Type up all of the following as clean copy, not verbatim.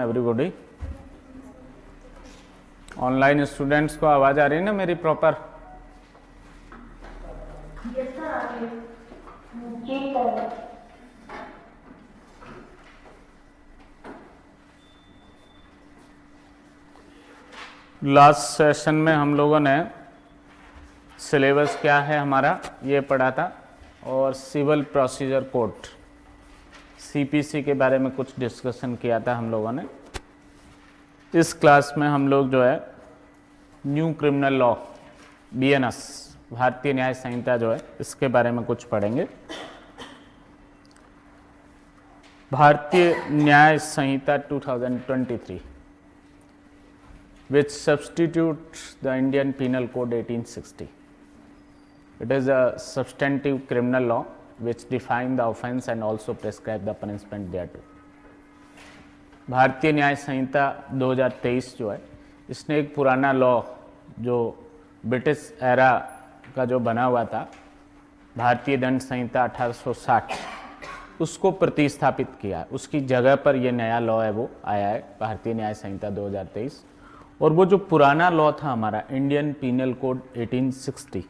Everybody. Online students को आवाज़ आ रही है ना मेरी प्रॉपर? लास्ट सेशन में हम लोगों ने सिलेबस क्या है हमारा ये पढ़ा था और सिविल प्रोसीजर कोड सीपीसी के बारे में कुछ डिस्कशन किया था हम लोगों ने। इस क्लास में हम लोग जो है न्यू क्रिमिनल लॉ बीएनएस भारतीय न्याय संहिता जो है इसके बारे में कुछ पढ़ेंगे। भारतीय न्याय संहिता 2023 which substitutes the Indian Penal Code 1860. It is a substantive criminal law which defines the offence and also prescribe the punishment thereto. भारतीय न्याय संहिता 2023 जो है इसने एक पुराना लॉ जो ब्रिटिश एरा का जो बना हुआ था भारतीय दंड संहिता 1860 उसको प्रतिस्थापित किया। उसकी जगह पर ये नया लॉ है वो आया है भारतीय न्याय संहिता 2023। और वो जो पुराना लॉ था हमारा इंडियन पीनल कोड 1860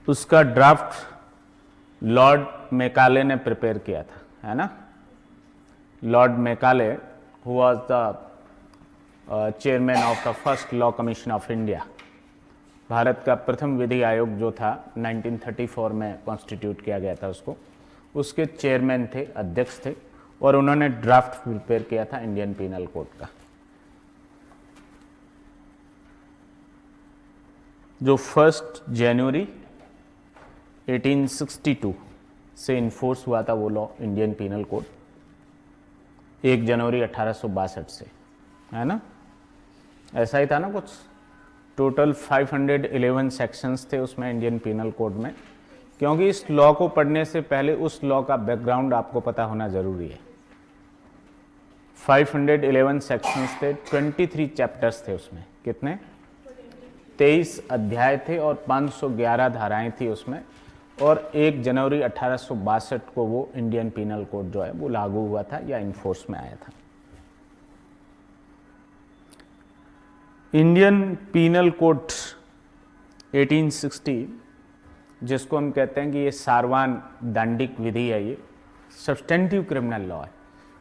उसका ड्राफ्ट लॉर्ड मैकाले ने प्रिपेयर किया था, है ना। Lord Macaulay who was the chairman of the first law commission of India, Bharat का प्रथम विधि आयोग जो था 1934 में कॉन्स्टिट्यूट किया गया था उसके चेयरमैन थे, अध्यक्ष थे और उन्होंने ड्राफ्ट प्रिपेयर किया था इंडियन पीनल कोड का जो 1 जनवरी 1862 से इन्फोर्स हुआ था। वो लॉ इंडियन पीनल कोड 1 जनवरी 1862 से, है ना। ऐसा ही था ना कुछ। टोटल 511 सेक्शंस थे उसमें इंडियन पीनल कोड में, क्योंकि इस लॉ को पढ़ने से पहले उस लॉ का बैकग्राउंड आपको पता होना जरूरी है। 511 सेक्शंस थे, 23 चैप्टर्स थे उसमें। कितने? 23 अध्याय थे और 511 धाराएं थी उसमें। और 1 जनवरी 1862 को वो इंडियन पीनल कोड जो है वो लागू हुआ था या इन्फोर्स में आया था। इंडियन पीनल कोड 1860 जिसको हम कहते हैं कि ये सारवान दांडिक विधि है, ये सब्सटेंटिव क्रिमिनल लॉ है।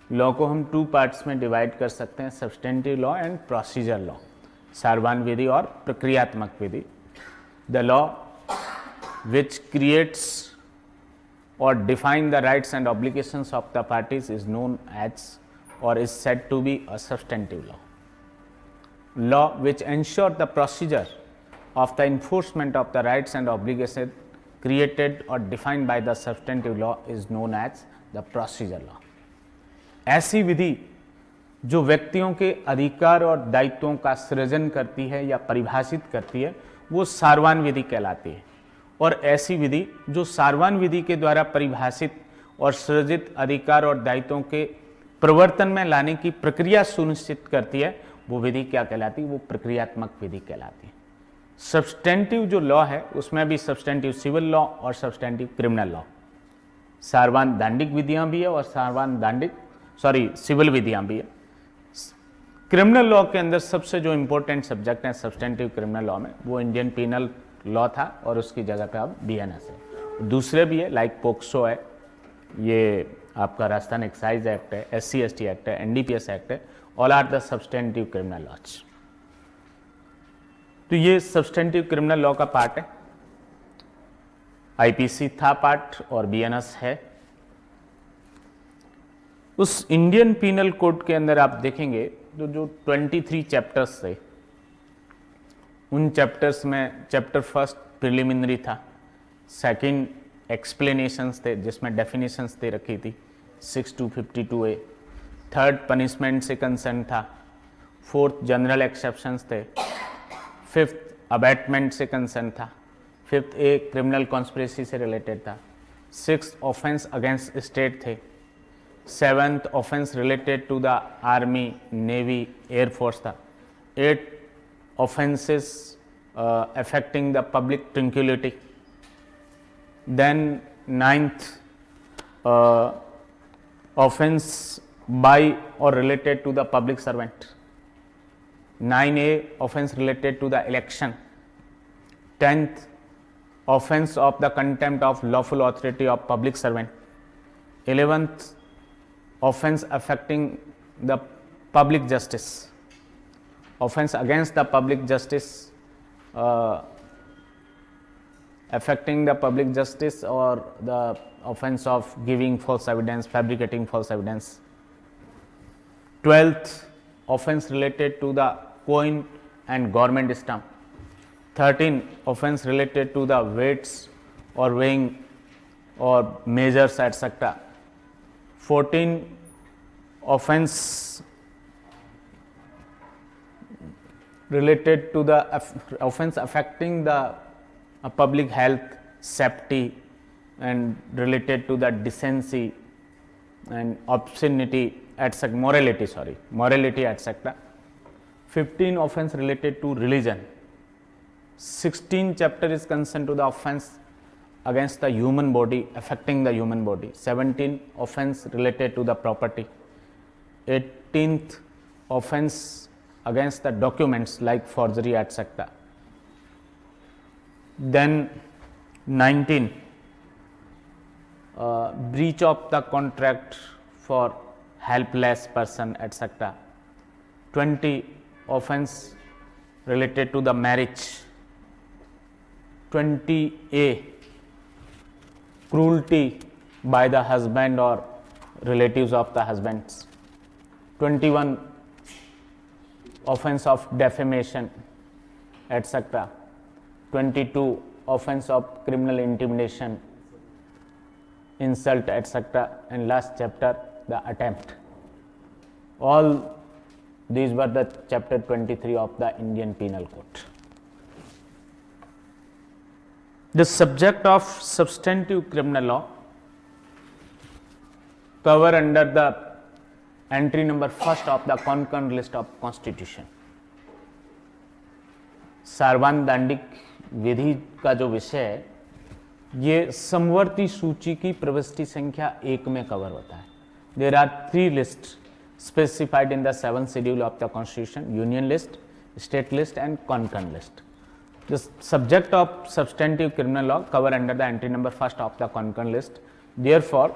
लॉ को हम 2 पार्ट्स में डिवाइड कर सकते हैं, substantive law and procedure law. सारवान विधि और प्रक्रियात्मक विधि। द लॉ विच क्रिएट्स और define the rights and obligations of the parties is known as और is said to be a substantive law. Law which ensure the procedure of the enforcement of the rights and obligations created or defined by the substantive law is known as the procedure law. ऐसी विधि जो व्यक्तियों के अधिकार और दायित्वों का सृजन करती है या परिभाषित करती है वो सारवान विधि कहलाती है। और ऐसी विधि जो सारवान विधि के द्वारा परिभाषित और सृजित अधिकार और दायित्वों के प्रवर्तन में लाने की प्रक्रिया सुनिश्चित करती है वो विधि क्या कहलाती है? वो प्रक्रियात्मक विधि कहलाती है। सब्सटेंटिव जो लॉ है उसमें भी सब्सटेंटिव सिविल लॉ और सब्सटेंटिव क्रिमिनल लॉ, सारवान दांडिक विधियां भी है और सिविल विधियां भी है। क्रिमिनल लॉ के अंदर सबसे जो इंपॉर्टेंट सब्जेक्ट है सब्सटेंटिव क्रिमिनल लॉ में वो इंडियन पीनल लॉ था और उसकी जगह पे अब बीएनएस है। दूसरे भी है लाइक पोक्सो है, ये आपका राजस्थान एक्साइज एक्ट है, SC/ST एक्ट है, NDPS एक्ट है। All are the substantive criminal laws. तो ये सब्सटेंटिव क्रिमिनल लॉ का पार्ट है। आईपीसी था पार्ट और बीएनएस है। उस इंडियन पीनल कोड के अंदर आप देखेंगे तो जो 23 चैप्टर्स थे उन चैप्टर्स में चैप्टर 1 प्रिलिमिनरी था, 2 एक्सप्लेनेशंस थे जिसमें डेफिनेशंस दे रखी थी 6 to 52A, 3 पनिशमेंट से कंसर्न था, 4 जनरल एक्सेप्शंस थे, 5th अबैटमेंट से कंसर्न था, 5th A क्रिमिनल कॉन्स्पिरेसी से रिलेटेड था, 6th ऑफेंस अगेंस्ट स्टेट थे, 7th offence related to the army, navy, air force था, 8 offences affecting the public tranquility, then 9th offence by or related to the public servant. 9A, offense related to the election. 10th, offense of the contempt of lawful authority of public servant. 11th, offense affecting the public justice. Offense against the public justice, affecting the public justice, or the offense of giving false evidence, fabricating false evidence. 12th, offense related to the coin and government stamp. 13, offense related to the weights or weighing or measures, etc. 14, offense related to the offense affecting the public health, safety, and related to the decency and obscenity, etc. morality, etc. 15, offense related to religion. 16 chapter is concerned to the offense against the human body, affecting the human body. 17, offense related to the property. 18th, offense against the documents like forgery, etc. Then 19, breach of the contract for helpless person, etc. 20, offense related to the marriage. 20A, cruelty by the husband or relatives of the husbands. 21, offense of defamation, etc. 22, offense of criminal intimidation, insult, etc. And last chapter, the attempt. All these were the chapter 23 of the Indian Penal Code. The subject of substantive criminal law cover under the entry number first of the concurrent list of Constitution. सारवान दांडिक विधि का जो विषय है ये समवर्ती सूची की प्रविष्टि संख्या 1 में कवर होता है. There are 3 lists specified in the 7th schedule of the Constitution: Union list, state list, and concurrent list. The subject of substantive criminal law cover under the entry number first of the concurrent list. Therefore,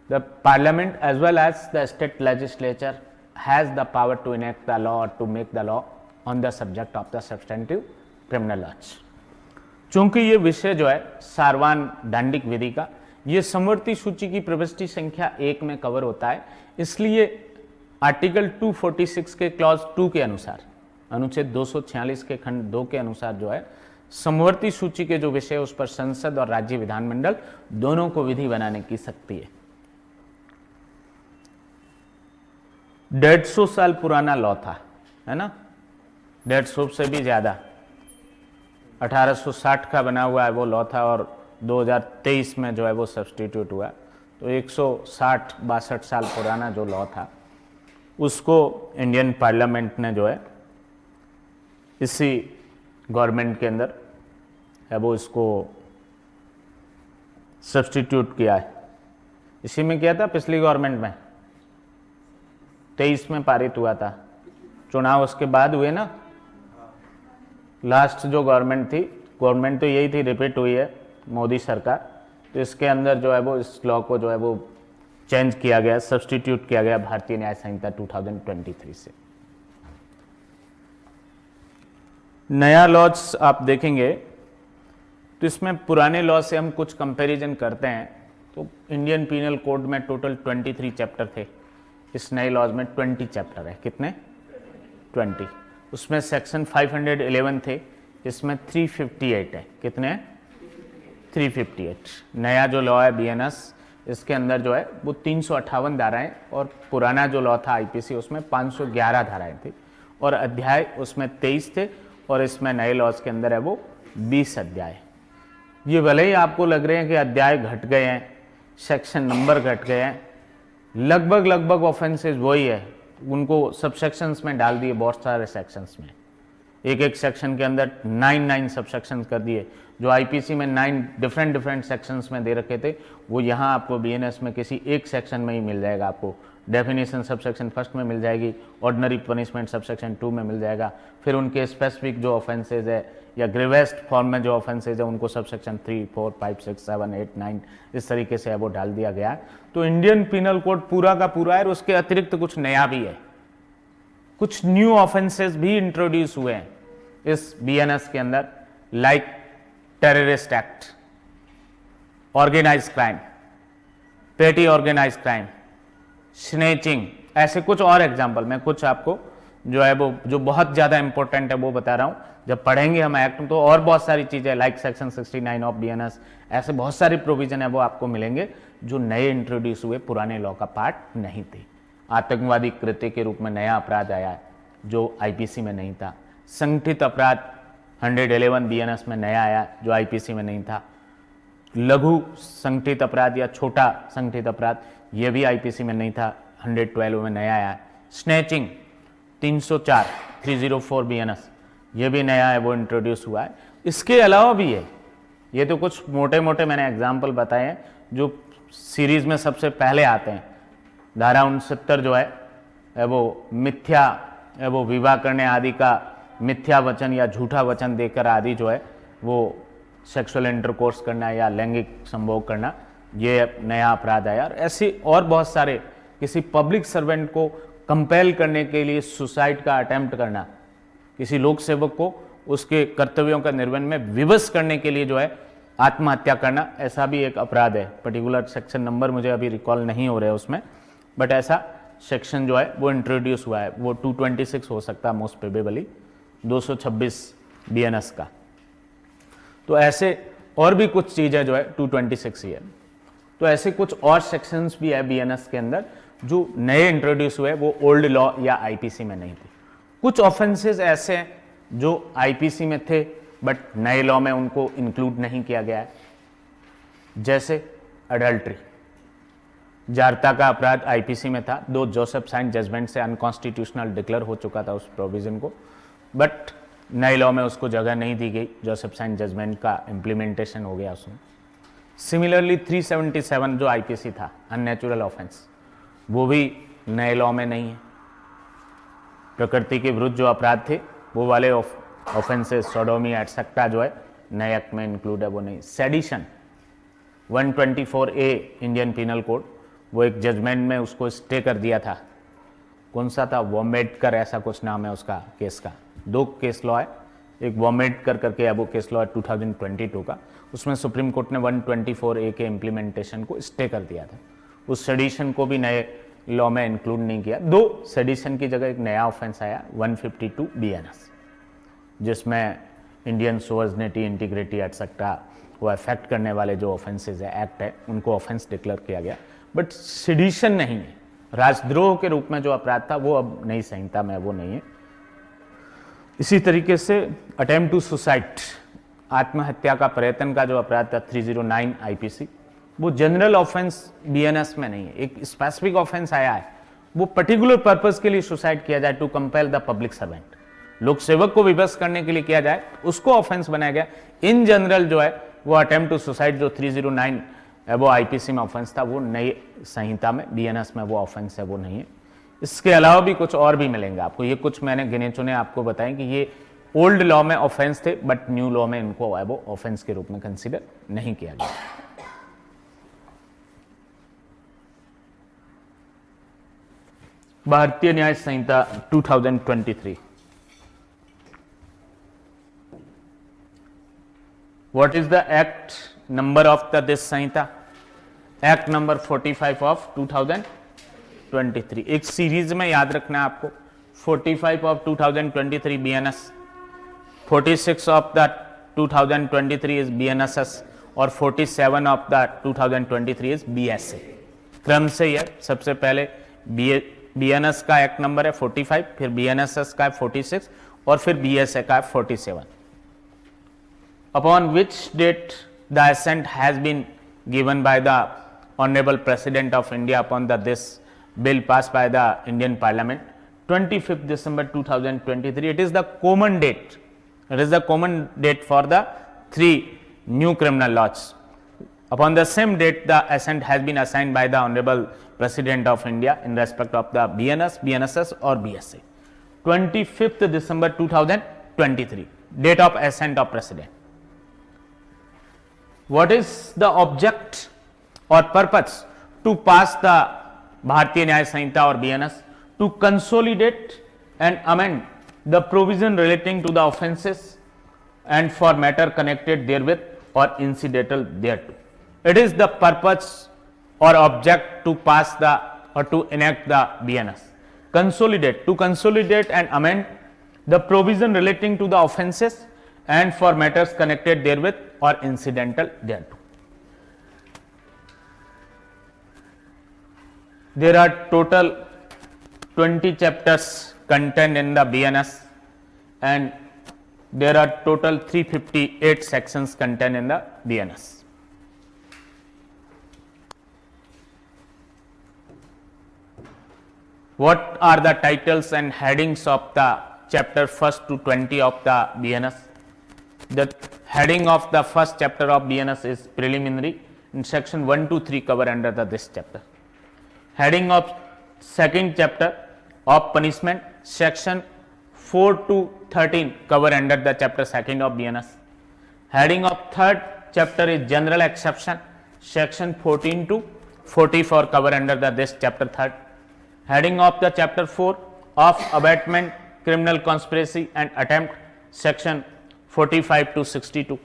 the Parliament as well as the state legislature has the power to enact the law or to make the law on the subject of the substantive criminal laws. चूंकि ये विषय जो है सारवान दांडिक विधि का ये समवर्ती सूची की प्रविष्टि संख्या 1 में कवर होता है, इसलिए आर्टिकल 246 के क्लॉज 2 के अनुसार, अनुच्छेद 246 के खंड 2 के अनुसार जो है समवर्ती सूची के जो विषय उस पर संसद और राज्य विधानमंडल दोनों को विधि बनाने की शक्ति है. 150 साल पुराना लॉ था, है ना, 150 से भी ज्यादा, 1860 का बना हुआ है वो लॉ था और 2023 में जो है वो सब्सटीट्यूट हुआ. तो 160-62 साल पुराना जो लॉ था उसको इंडियन पार्लियामेंट ने जो है इसी गवर्नमेंट के अंदर है वो इसको सब्सटीट्यूट किया है. इसी में किया था, पिछली गवर्नमेंट में 23 में पारित हुआ था. चुनाव उसके बाद हुए ना, लास्ट जो गवर्नमेंट थी, गवर्नमेंट तो यही थी, रिपीट हुई है मोदी सरकार, तो इसके अंदर जो है वो इस लॉ को जो है वो चेंज किया गया, सब्सटीट्यूट किया गया भारतीय न्याय संहिता 2023 से. नया लॉज आप देखेंगे तो इसमें पुराने लॉ से हम कुछ कंपैरिजन करते हैं. तो इंडियन पीनल कोड में टोटल 23 चैप्टर थे, इस नए लॉज में 20 चैप्टर है. कितने? 20. उसमें सेक्शन 511 थे, इसमें 358 है. कितने? 358. नया जो लॉ है बीएनएस, इसके अंदर जो है वो 358 धाराएं और पुराना जो लॉ था आईपीसी उसमें 511 धाराएं थी और अध्याय उसमें 23 थे और इसमें नए लॉज के अंदर है वो 20 अध्याय. ये भले ही आपको लग रहे हैं कि अध्याय घट गए हैं, सेक्शन नंबर घट गए हैं, लगभग ऑफेंसेस वही है, उनको सब सेक्शंस में डाल दिए, बहुत सारे सेक्शंस में, एक सेक्शन के अंदर 9 सब सेक्शंस कर दिए. जो आईपीसी में 9 डिफरेंट सेक्शंस में दे रखे थे वो यहाँ आपको बीएनएस में किसी एक सेक्शन में ही मिल जाएगा आपको डेफिनेशन सबसेक्शन फर्स्ट में मिल जाएगी, ऑर्डिनरी पनिशमेंट सबसेक्शन 2 में मिल जाएगा, फिर उनके स्पेसिफिक जो ऑफेंसेज है या ग्रेवेस्ट फॉर्म में जो ऑफेंसेज है उनको सबसेक्शन 3, 4, 5, 6, 7, 8, 9 इस तरीके से है वो डाल दिया गया है। तो इंडियन पिनल कोड पूरा का पूरा है और उसके अतिरिक्त कुछ नया भी है, कुछ न्यू ऑफेंसेस भी इंट्रोड्यूस हुए हैं इस बीएनएस के अंदर, like terrorist act, organised crime, petty organised crime, snatching, ऐसे कुछ और एग्जाम्पल मैं कुछ आपको जो है वो जो बहुत ज़्यादा इंपॉर्टेंट है वो बता रहा हूँ। जब पढ़ेंगे हम एक्ट तो और बहुत सारी चीज़ें लाइक सेक्शन 69 ऑफ बीएनएस, ऐसे बहुत सारी प्रोविजन है वो आपको मिलेंगे जो नए इंट्रोड्यूस हुए, पुराने लॉ का पार्ट नहीं थे। आतंकवादी कृत्य के रूप में नया अपराध आया है जो आईपीसी में नहीं था। संगठित अपराध 111 बीएनएस में नया आया जो आईपीसी में नहीं था। लघु संगठित अपराध या छोटा संगठित अपराध ये भी आईपीसी में नहीं था, 112 में नया आया है। स्नैचिंग 304 304 बीएनएस ये भी नया है वो इंट्रोड्यूस हुआ है। इसके अलावा भी है, ये तो कुछ मोटे मोटे मैंने एग्जाम्पल बताए हैं जो सीरीज में सबसे पहले आते हैं। धारा 69 जो है वो मिथ्या है वो विवाह करने आदि का मिथ्या वचन या झूठा वचन देकर आदि जो है वो सेक्सुअल इंटरकोर्स करना या लैंगिक संभोग करना, ये नया अपराध है यार। ऐसे और बहुत सारे, किसी पब्लिक सर्वेंट को कंपेल करने के लिए सुसाइड का अटेम्प्ट करना, किसी लोक सेवक को उसके कर्तव्यों का निर्वहन में विवश करने के लिए जो है आत्महत्या करना, ऐसा भी एक अपराध है। पर्टिकुलर सेक्शन नंबर मुझे अभी रिकॉल नहीं हो रहा है उसमें, बट ऐसा सेक्शन जो है वो इंट्रोड्यूस हुआ है। वो 226 हो सकता है मोस्ट प्रोबेबली, 226 बीएनएस का। तो ऐसे और भी कुछ चीज़ें जो है 226 ही है। तो ऐसे कुछ और सेक्शंस भी है बीएनएस के अंदर जो नए इंट्रोड्यूस हुए, वो ओल्ड लॉ या आईपीसी में नहीं थे। कुछ ऑफेंसेस ऐसे हैं जो आईपीसी में थे बट नए लॉ में उनको इंक्लूड नहीं किया गया है, जैसे अडल्ट्री, जारता का अपराध आईपीसी में था, दो जोसेफ साइन जजमेंट से अनकॉन्स्टिट्यूशनल डिक्लेयर हो चुका था उस प्रोविजन को, बट नए लॉ में उसको जगह नहीं दी गई, जोसेफ साइन जजमेंट का इम्प्लीमेंटेशन हो गया उसमें। सिमिलरली 377 जो आईपीसी था अननेचुरल ऑफेंस, वो भी नए लॉ में नहीं है। प्रकृति के विरुद्ध जो अपराध थे वो वाले ऑफेंसेस, सोडोमी एटसेट्रा जो है नए एक्ट में इंक्लूड है, वो नहीं। Sedition 124A Indian penal code, वो एक जजमेंट में उसको स्टे कर दिया था। कौन सा था, वॉमेडकर ऐसा कुछ नाम है उसका केस का। दो केस लॉ है, एक वॉमेडकर करके है वो केस लॉ है 2022 का, उसमें सुप्रीम कोर्ट ने 124A के इम्प्लीमेंटेशन को स्टे कर दिया था। उस सेडिशन को भी नए लॉ में इंक्लूड नहीं किया। दो सेडिशन की जगह एक नया ऑफेंस आया 152 बीएनएस, जिसमें इंडियन सोवर्निटी, इंटीग्रिटी एटसेट्रा वो अफेक्ट करने वाले जो ऑफेंसेज है, एक्ट है, उनको ऑफेंस डिक्लेयर किया गया, बट सेडिशन नहीं है। राजद्रोह के रूप में जो अपराध था वो अब नई संहिता में वो नहीं है। इसी तरीके से अटेम्प्ट टू सुसाइड, आत्महत्या का प्रयत्न का जो अपराध था 309 आईपीसी, वो जनरल ऑफेंस बीएनएस में नहीं है। एक स्पेसिफिक ऑफेंस आया है, वो पर्टिकुलर पर्पस के लिए सुसाइड किया जाए, to compel the public servant, लोक सेवक को विवश करने के लिए किया जाए, उसको ऑफेंस बनाया गया। इन जनरल जो है वो अटेम्प्ट टू सुसाइड जो 309 वो आईपीसी में ऑफेंस था, वो नई संहिता में बीएनएस में वो ऑफेंस है वो नहीं है। इसके अलावा भी कुछ और भी मिलेंगे आपको, ये कुछ मैंने गिने चुने आपको बताएं कि ये ओल्ड लॉ में ऑफेंस थे बट न्यू लॉ में इनको वो ऑफेंस के रूप में कंसीडर नहीं किया गया। भारतीय न्याय संहिता 2023, what is the act number of this Samhita? Act number 45 of 2023। एक सीरीज में याद रखना है आपको, 45 of 2023 BNS, 46 of the 2023 is BNSS और 47 ऑफ द 2023 इज बीएसए। क्रम से यह सबसे पहले बीएनएस का एक्ट नंबर है 45, फिर बीएनएसएस का है 46 और फिर बीएसए का है 47। Upon which date the assent has been given by the Honorable President of India upon this bill passed by the Indian Parliament, 25th December 2023. It is the common date. It is the common date for the 3 new criminal laws. Upon the same date, the assent has been assigned by the Honorable President of India in respect of the BNS, BNSS or BSA. 25th December 2023, date of assent of President. What is the object or purpose to pass the Bharatiya Nyaya Sanhita or BNS? To consolidate and amend the provision relating to the offences and for matter connected therewith or incidental thereto. It is the purpose or object to pass the or to enact the BNS. Consolidate, to consolidate and amend the provision relating to the offences and for matters connected therewith or incidental thereto. There are total 20 chapters contained in the BNS and there are total 358 sections contained in the BNS. What are the titles and headings of the chapter 1st to 20 of the BNS? The heading of the first chapter of BNS is preliminary and section 1 to 3 cover under this chapter. Heading of second chapter of punishment, section 4 to 13 cover under the chapter 2nd of BNS. Heading of third chapter is general exception, section 14 to 44 cover under this chapter 3rd. Heading of the chapter 4 of abatement, criminal conspiracy and attempt, section 45 to 62.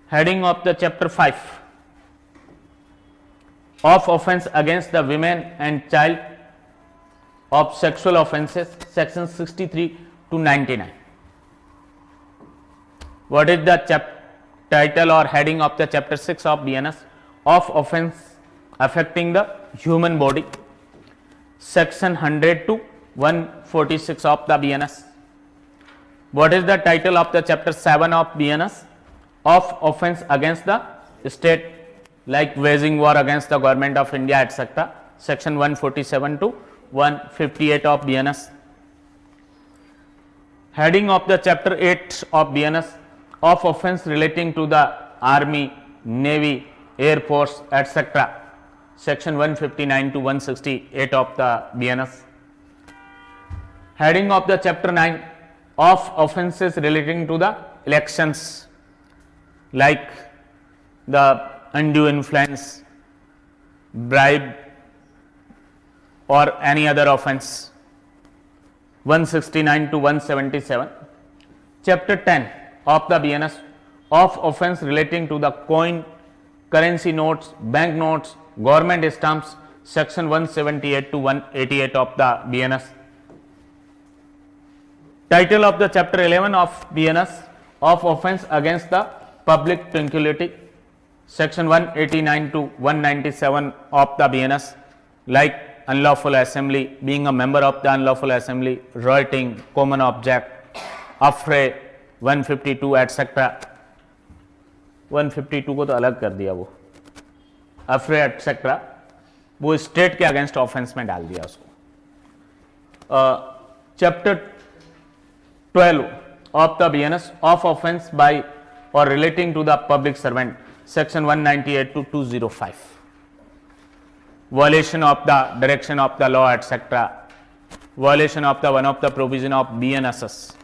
Heading of the chapter 5 of offence against the women and child of sexual offences, section 63 to 99. What is the title or heading of the chapter 6 of BNS? Of offence affecting the human body, section 100 to 146 of the BNS. What is the title of the chapter 7 of BNS? Of offence against the state, like waging war against the government of India, etc. Section 147 to 158 of BNS. Heading of the chapter 8 of BNS, of offence relating to the Army, Navy, Air Force, etc. Section 159 to 168 of the BNS. Heading of the chapter 9, of offences relating to the elections, like the undue influence, bribe or any other offence, 169 to 177. Chapter 10 of the BNS, of offence relating to the coin, currency notes, bank notes, government stamps, section 178 to 188 of the BNS. Title of the chapter 11 of BNS, of offence against the public tranquility, section 189 to 197 of the BNS, like unlawful assembly, being a member of the unlawful assembly, rioting, common object, affray, 152 etc. 152 को तो अलग कर दिया, वो अफ्रे etcetera वो state के against offence में डाल दिया उसको. Chapter 12 of the BNS, of offence by or relating to the public servant, section 198 to 205. Violation of the direction of the law etc. Violation of the one of the provision of BNSS.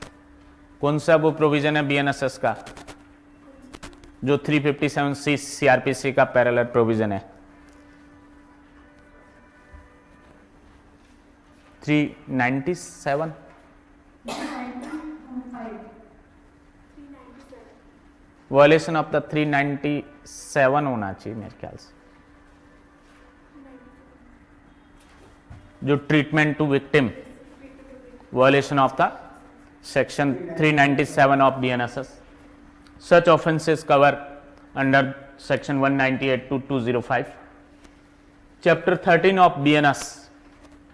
कौन सा वो provision है BNSS का जो 357C CRPC का parallel provision है? 397 violation of the 397 होना चाहिए मेरे ख्याल से, जो treatment to victim, violation of the section 397 of BNSS. Such offences cover under section 198 to 205. Chapter 13 of BNS,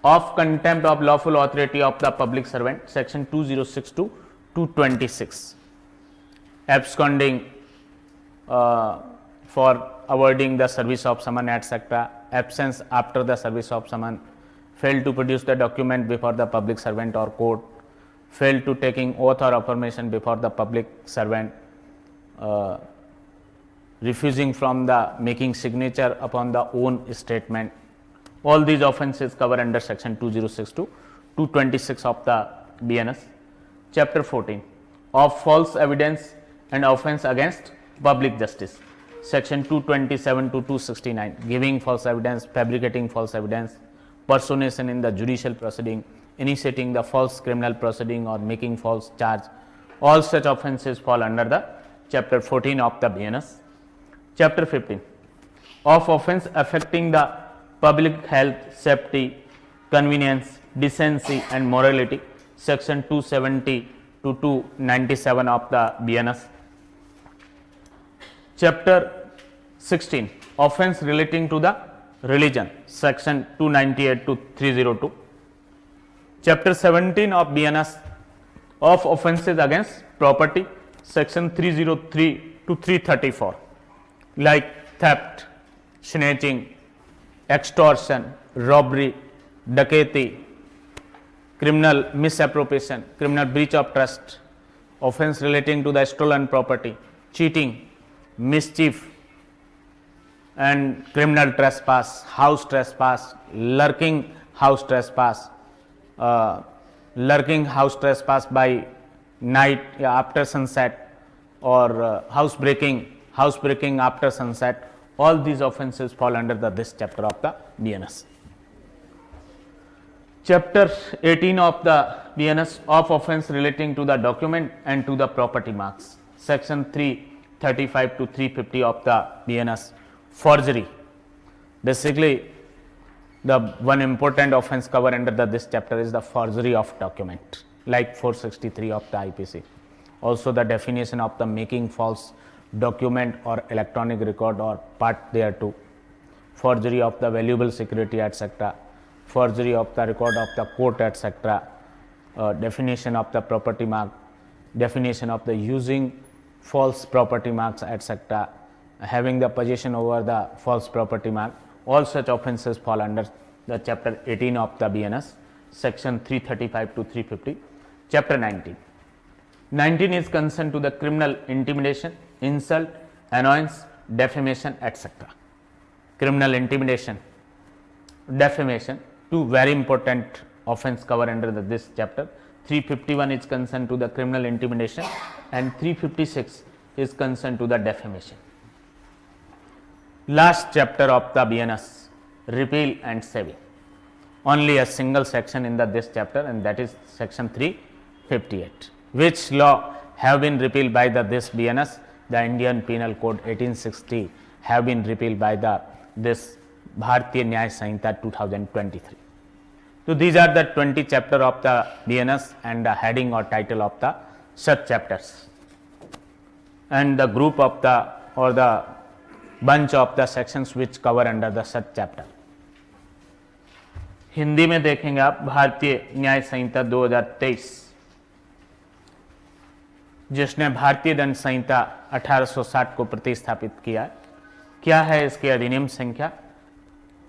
of contempt of lawful authority of the public servant, section 206 to 226. Absconding for avoiding the service of summon etc. Absence after the service of summon, failed to produce the document before the public servant or court, failed to taking oath or affirmation before the public servant, refusing from the making signature upon the own statement, All these offences cover under section 206 to 226 of the BNS. Chapter 14 of false evidence and offence against public justice, section 227 to 269, giving false evidence, fabricating false evidence, personation in the judicial proceeding, initiating the false criminal proceeding or making false charge. All such offences fall under the chapter 14 of the BNS. Chapter 15 of offence affecting the public health, safety, convenience, decency and morality, section 270 to 297 of the BNS. Chapter 16 offence relating to the religion, section 298 to 302. Chapter 17 of BNS of offences against property, section 303 to 334, like theft, snatching, extortion, robbery, dacoity, criminal misappropriation, criminal breach of trust, offence relating to the stolen property, cheating, mischief and criminal trespass, house trespass, lurking house trespass, by night after sunset, or house breaking after sunset. All these offences fall under this chapter of the BNS. Chapter 18 of the BNS of offence relating to the document and to the property marks, section 335 to 350 of the BNS. Forgery, basically the one important offence covered under this chapter is the forgery of document, like 463 of the IPC. Also the definition of the making false document or electronic record or part thereto, forgery of the valuable security, etc., forgery of the record of the court, etc., definition of the property mark, definition of the using false property marks, etc., having the possession over the false property mark. All such offences fall under the chapter 18 of the BNS, section 335 to 350. Chapter 19 is concerned to the criminal intimidation, insult, annoyance, defamation, etc. Criminal intimidation, defamation, two very important offence covered under this chapter. 351 is concerned to the criminal intimidation and 356 is concerned to the defamation. Last chapter of the BNS, repeal and saving. Only a single section in this chapter, and that is section 358. Which law have been repealed by this BNS? The Indian Penal Code 1860 have been repealed by this Bharatiya Nyaya Sanhita 2023. So these are the 20 chapter of the BNS and the heading or title of the such chapters, and the group of the bunch of the sections which cover under the such chapter. Hindi में देखेंगे आप भारतीय न्याय संहिता 2023, जिसने भारतीय दंड संहिता 1860 को प्रतिस्थापित किया। क्या है इसकी अधिनियम संख्या?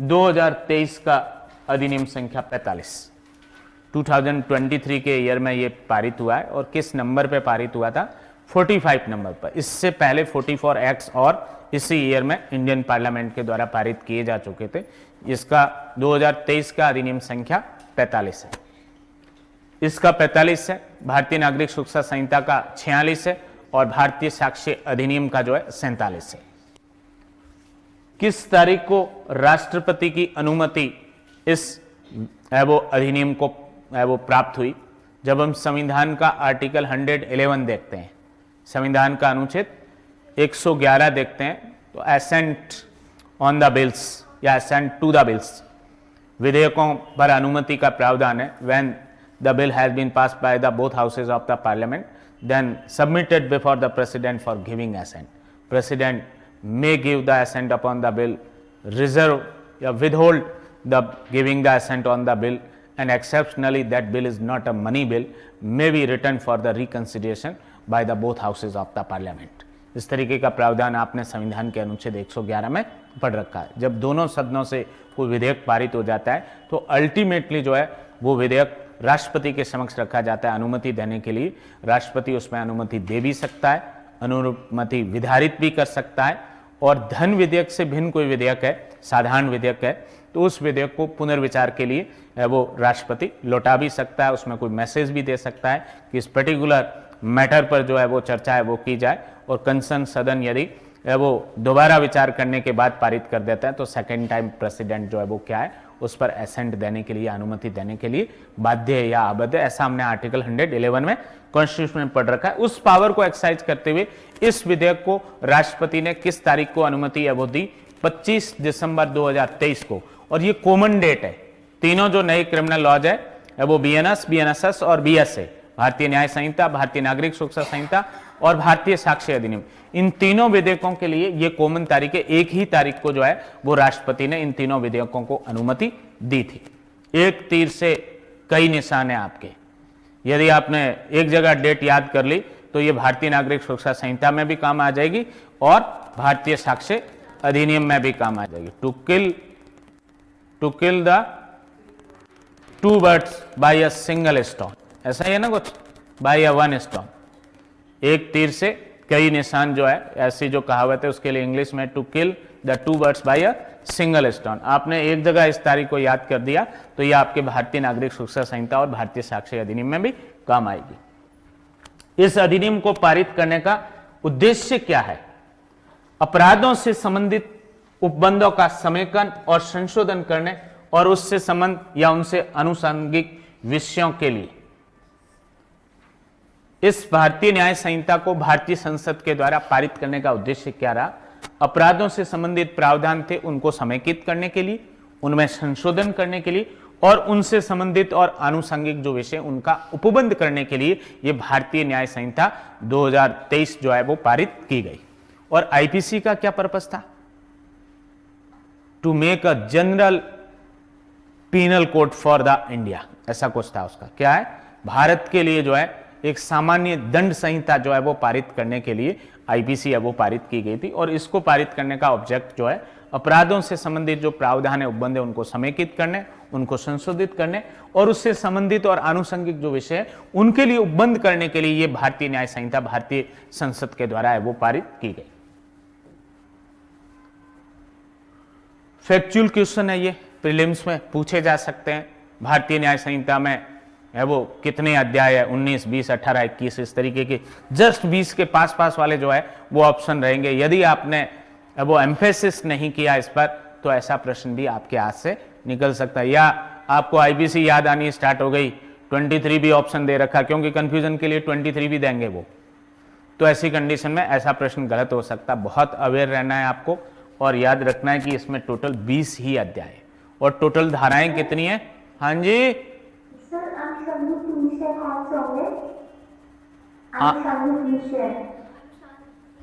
2023 का अधिनियम संख्या 45, 2023 के ईयर में ये पारित हुआ है। और किस नंबर पे पारित हुआ था? 45 नंबर पर। इससे पहले 44 एक्ट्स और इसी ईयर में इंडियन पार्लियामेंट के द्वारा पारित किए जा चुके थे। इसका 2023 का अधिनियम संख्या 45 है। इसका 45 है, भारतीय नागरिक सुरक्षा संहिता का 46 है और भारतीय साक्ष्य अधिनियम का जो है 47 है। किस तारीख को राष्ट्रपति की अनुमति इस अधिनियम को प्राप्त हुई? जब हम संविधान का आर्टिकल 111 देखते हैं, संविधान का अनुच्छेद 111 देखते हैं, तो असेंट ऑन द बिल्स या असेंट टू द बिल्स, विधेयकों पर अनुमति का प्रावधान है। When the bill has been passed by the both houses of the parliament, then submitted before the president for giving assent. President may give the assent upon the bill, reserve or withhold the giving the assent on the bill, and exceptionally that bill is not a money bill, may be written for the reconsideration by the both houses of the parliament। इस तरीके का प्रावधान आपने संविधान के अनुच्छेद 111 में पढ़ रखा है। जब दोनों सदनों से कोई विधेयक पारित हो जाता है तो अल्टीमेटली जो है वो विधेयक राष्ट्रपति के समक्ष रखा जाता है अनुमति देने के लिए। राष्ट्रपति उसमें अनुमति दे भी सकता है, अनुमति विधारित भी कर सकता है, और धन विधेयक से भिन्न कोई विधेयक है, साधारण विधेयक है, तो उस विधेयक को पुनर्विचार के लिए वो राष्ट्रपति लौटा भी सकता है, उसमें कोई मैसेज भी दे सकता है कि इस पर्टिकुलर मैटर पर जो है वो चर्चा है वो की जाए, और कंसर्न सदन यदि वो दोबारा विचार करने के बाद पारित कर देता है तो सेकेंड टाइम प्रेसिडेंट जो है वो क्या है उस पर एसेंट देने के लिए, अनुमति देने के लिए बाध्य है या अबाध्य है। ऐसा हमने आर्टिकल 111 में कॉन्स्टिट्यूशन में पढ़ रखा है। उस पावर को एक्सरसाइज करते हुए इस विधेयक को राष्ट्रपति ने किस तारीख को अनुमति है वो दी, 25 दिसंबर 2023 को, और ये कॉमन डेट है। तीनों जो नए क्रिमिनल लॉज है वो बीएनएस, बीएनएसएस और बीएसए, भारतीय न्याय संहिता, भारतीय नागरिक सुरक्षा संहिता और भारतीय साक्ष्य अधिनियम, इन तीनों विधेयकों के लिए ये कॉमन तारीख है। एक ही तारीख को जो है वो राष्ट्रपति ने इन तीनों विधेयकों को अनुमति दी थी। एक तीर से कई निशान है आपके, यदि आपने एक जगह डेट याद कर ली तो ये भारतीय नागरिक सुरक्षा संहिता में भी काम आ जाएगी और भारतीय साक्ष्य अधिनियम में भी काम आ जाएगी। To kill the two birds by a single stone, ऐसा ही है ना कुछ, बाय अ वन स्टोन, एक तीर से कई निशान जो है, ऐसी जो कहावत है उसके लिए इंग्लिश में to kill the two birds by a single stone. आपने एक जगह इस तारीख को याद कर दिया तो यह आपके भारतीय नागरिक सुरक्षा संहिता और भारतीय साक्ष्य अधिनियम में भी काम आएगी। इस अधिनियम को पारित करने का उद्देश्य क्या है? अपराधों से संबंधित उपबंधों का समेकन और संशोधन करने और उससे संबंध या उनसे अनुषंगिक विषयों के लिए इस भारतीय न्याय संहिता को भारतीय संसद के द्वारा पारित करने का उद्देश्य क्या रहा? अपराधों से संबंधित प्रावधान थे उनको समेकित करने के लिए, उनमें संशोधन करने के लिए और उनसे संबंधित और आनुषंगिक जो विषय उनका उपबंध करने के लिए यह भारतीय न्याय संहिता 2023 जो है वो पारित की गई। और आईपीसी का क्या पर्पस था? To make a general penal code for the India, ऐसा कुछ था उसका। क्या है? भारत के लिए जो है एक सामान्य दंड संहिता जो है वो पारित करने के लिए आईपीसी है वो पारित की गई थी। और इसको पारित करने का ऑब्जेक्ट जो है अपराधों से संबंधित जो प्रावधान है उपबंध है उनको समेकित करने, उनको संशोधित करने और उससे संबंधित और आनुषंगिक जो विषय है उनके लिए उपबंध करने के लिए ये भारतीय न्याय संहिता भारतीय संसद के द्वारा है वो पारित की गई। फैक्चुअल क्वेश्चन है, ये प्रीलिम्स में पूछे जा सकते हैं। भारतीय न्याय संहिता में है वो कितने अध्याय है? 19, 20, 18, 21, इस तरीके के जस्ट 20 के पास वाले जो है वो ऑप्शन रहेंगे। यदि आपने वो एम्फेसिस नहीं किया इस पर तो ऐसा प्रश्न भी आपके हाथ से निकल सकता है। या आपको आईपीसी याद आनी स्टार्ट हो गई, 23 भी ऑप्शन दे रखा, क्योंकि कंफ्यूजन के लिए 23 भी देंगे वो, तो ऐसी कंडीशन में ऐसा प्रश्न गलत हो सकता। बहुत अवेयर रहना है आपको और याद रखना है कि इसमें टोटल 20 ही अध्याय है और टोटल धाराएं कितनी है? हाँ जी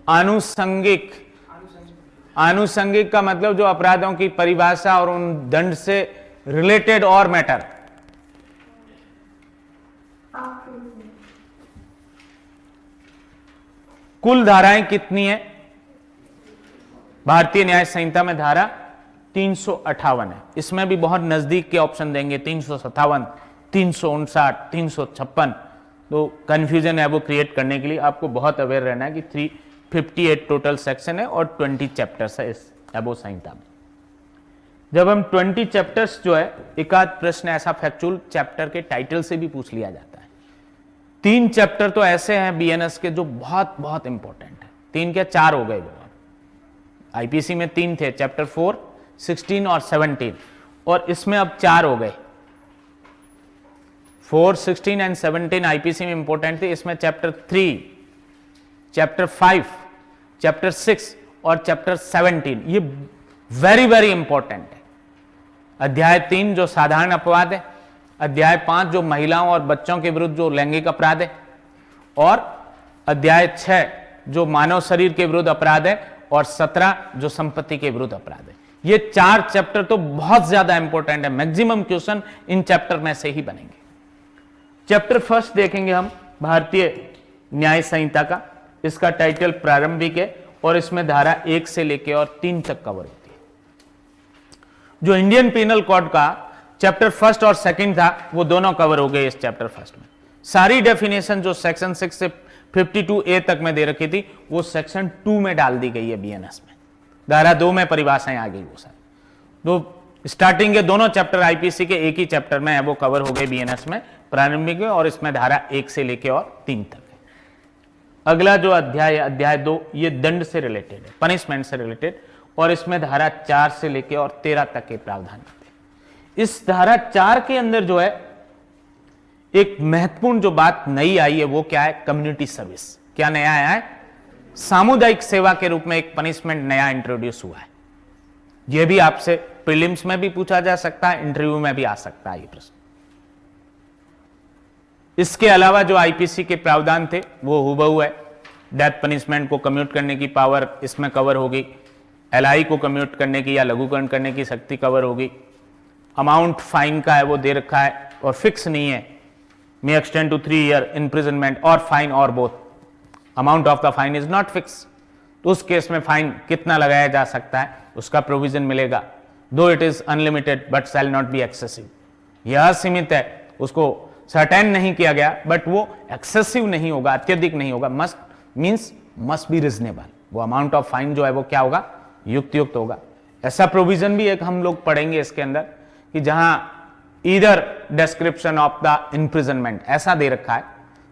आनुषंगिक, आनुषंगिक का मतलब जो अपराधों की परिभाषा और उन दंड से रिलेटेड और मैटर। कुल धाराएं कितनी है? भारतीय न्याय संहिता में धारा 358 है। इसमें भी बहुत नजदीक के ऑप्शन देंगे, 357, 359, 356। तो कंफ्यूजन है वो क्रिएट करने के लिए आपको बहुत अवेयर रहना है कि 358 टोटल सेक्शन है और 20 चैप्टर्स है इस एबो संहिता में। जब हम 20 चैप्टर्स जो है, एक आध प्रश्न ऐसा फैक्चुअल चैप्टर के टाइटल से भी पूछ लिया जाता है। 3 चैप्टर तो ऐसे हैं बीएनएस के जो बहुत बहुत इंपॉर्टेंट है। 3 क्या 4 हो गए वो, आईपीसी में 3 थे, चैप्टर 4, 16 और 17, और इसमें अब 4 हो गए। 4, 16 एंड 17 आईपीसी में इंपॉर्टेंट थे। इसमें चैप्टर 3, चैप्टर 5, चैप्टर 6 और चैप्टर 17 ये वेरी वेरी इंपॉर्टेंट है। अध्याय 3 जो साधारण अपवाद है, अध्याय 5 जो महिलाओं और बच्चों के विरुद्ध जो लैंगिक अपराध है, और अध्याय 6 जो मानव शरीर के विरुद्ध अपराध है, और 17 जो संपत्ति के विरुद्ध अपराध है। ये 4 चैप्टर तो बहुत ज्यादा इंपॉर्टेंट है। मैक्सिमम क्वेश्चन इन चैप्टर में से ही बनेंगे। चैप्टर फर्स्ट देखेंगे हम भारतीय न्याय संहिता का। इसका टाइटल प्रारंभिक है और इसमें धारा 1 से लेकर और 3 तक कवर होती है। जो इंडियन पिनल कोड का चैप्टर फर्स्ट और सेकंड था वो दोनों कवर हो गए इस चैप्टर फर्स्ट में। सारी डेफिनेशन जो सेक्शन 6 से 52A तक में दे रखी थी वो सेक्शन 2 में डाल दी गई है बीएनएस में। धारा 2 में परिभाषाएं आ गई वो सारी। तो स्टार्टिंग के दोनों चैप्टर आईपीसी के एक ही चैप्टर में है, वो कवर हो गए बीएनएस में प्रारंभिक में, और इसमें धारा 1 से लेके और 3 तक है। अगला जो अध्याय है अध्याय 2, ये दंड से रिलेटेड है, पनिशमेंट से रिलेटेड, और इसमें धारा 4 से लेके और 13 तक के प्रावधान होते हैं। इस धारा 4 के अंदर जो है एक महत्वपूर्ण जो बात नई आई है वो क्या है, कम्युनिटी सर्विस। क्या नया आया है, सामुदायिक सेवा के रूप में एक पनिशमेंट नया इंट्रोड्यूस हुआ है। यह भी आपसे प्रीलिम्स में भी पूछा जा सकता है, इंटरव्यू में भी आ सकता है ये प्रश्न। इसके अलावा जो आईपीसी के प्रावधान थे वो हुबहू है। डेथ पनिशमेंट को कम्यूट करने की पावर इसमें कवर होगी, एलआई को कम्यूट करने की या लघुकरण करने की शक्ति कवर होगी। अमाउंट फाइन का है वो दे रखा है और फिक्स नहीं है, may extend to 3 year imprisonment और फाइन और both. Amount of the fine is not fix, तो उस केस में फाइन कितना लगाया जा सकता है उसका प्रोविजन मिलेगा। दो it is unlimited but shall not be excessive, यह सीमित है, उसको सर्टेन नहीं किया गया, बट वो एक्सेसिव नहीं होगा, अत्यधिक नहीं होगा। Must means must be reasonable, वो अमाउंट ऑफ फाइन जो है वो क्या होगा, युक्त होगा। ऐसा प्रोविजन भी एक हम लोग पढ़ेंगे इसके अंदर कि जहां either description of the imprisonment ऐसा दे रखा है,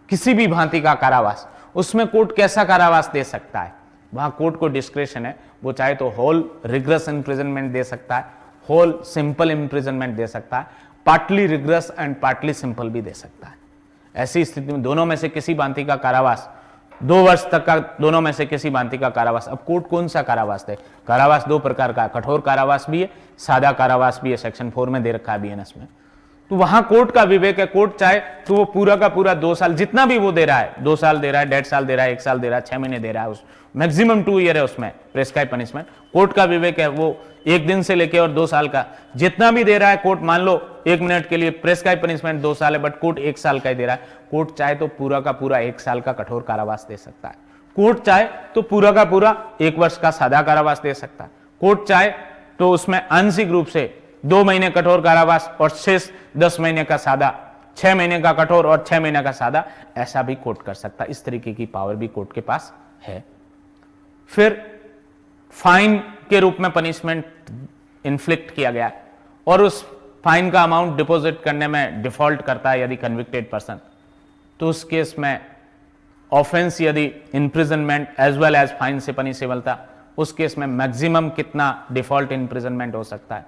किसी भी भांति का कारावास, उसमें कोर्ट कैसा कारावास दे सकता है, वहां कोर्ट को डिस्क्रिप्शन है, वो चाहे तो होल रिग्रेस इम्प्रिजनमेंट दे सकता है, होल सिंपल इम्प्रिजनमेंट दे सकता है, partly rigorous and partly simple भी दे सकता है। ऐसी स्थिति में दोनों में से किसी भांति का कारावास, 2 वर्ष तक का दोनों में से किसी भांति का कारावास। अब कोर्ट कौन सा कारावास दे, कारावास 2 प्रकार का, कठोर कारावास भी है, सादा कारावास भी है, सेक्शन 4 में दे रखा है बीएनएस में। तो वहां कोर्ट का विवेक है, कोर्ट चाहे तो वो पूरा का पूरा 2 साल जितना भी वो दे रहा है, 2 साल दे रहा है, 1.5 साल दे रहा है, 1 साल दे रहा है, 6 महीने दे रहा है, उस मैक्सिमम 2 ईयर है उसमें प्रेस्क्राइब पनिशमेंट। कोर्ट का विवेक है वो 1 दिन से लेके और 2 साल का जितना भी दे रहा है कोर्ट, मान लो 1 मिनट के लिए प्रेस्क्राइब पनिशमेंट 2 साल है बट कोर्ट 1 साल का ही दे रहा है, कोर्ट चाहे तो पूरा का पूरा 1 साल का कठोर कारावास दे सकता है, कोर्ट चाहे तो पूरा का पूरा 1 वर्ष का सादा कारावास दे सकता है, कोर्ट चाहे तो उसमें आंशिक रूप से 2 महीने कठोर कारावास और शेष 10 महीने का सादा, 6 महीने का कठोर और 6 महीने का सादा, ऐसा भी कोर्ट कर सकता है। इस तरीके की पावर भी कोर्ट के पास है। फिर फाइन के रूप में पनिशमेंट इन्फ्लिक्ट किया गया और उस फाइन का अमाउंट डिपॉजिट करने में डिफॉल्ट करता है यदि कन्विक्टेड पर्सन, तो उस केस में ऑफेंस यदि imprisonment as well as fine से पनिशेबल था, उस केस में मैक्सिमम कितना डिफॉल्ट इम्प्रिजनमेंट हो सकता है।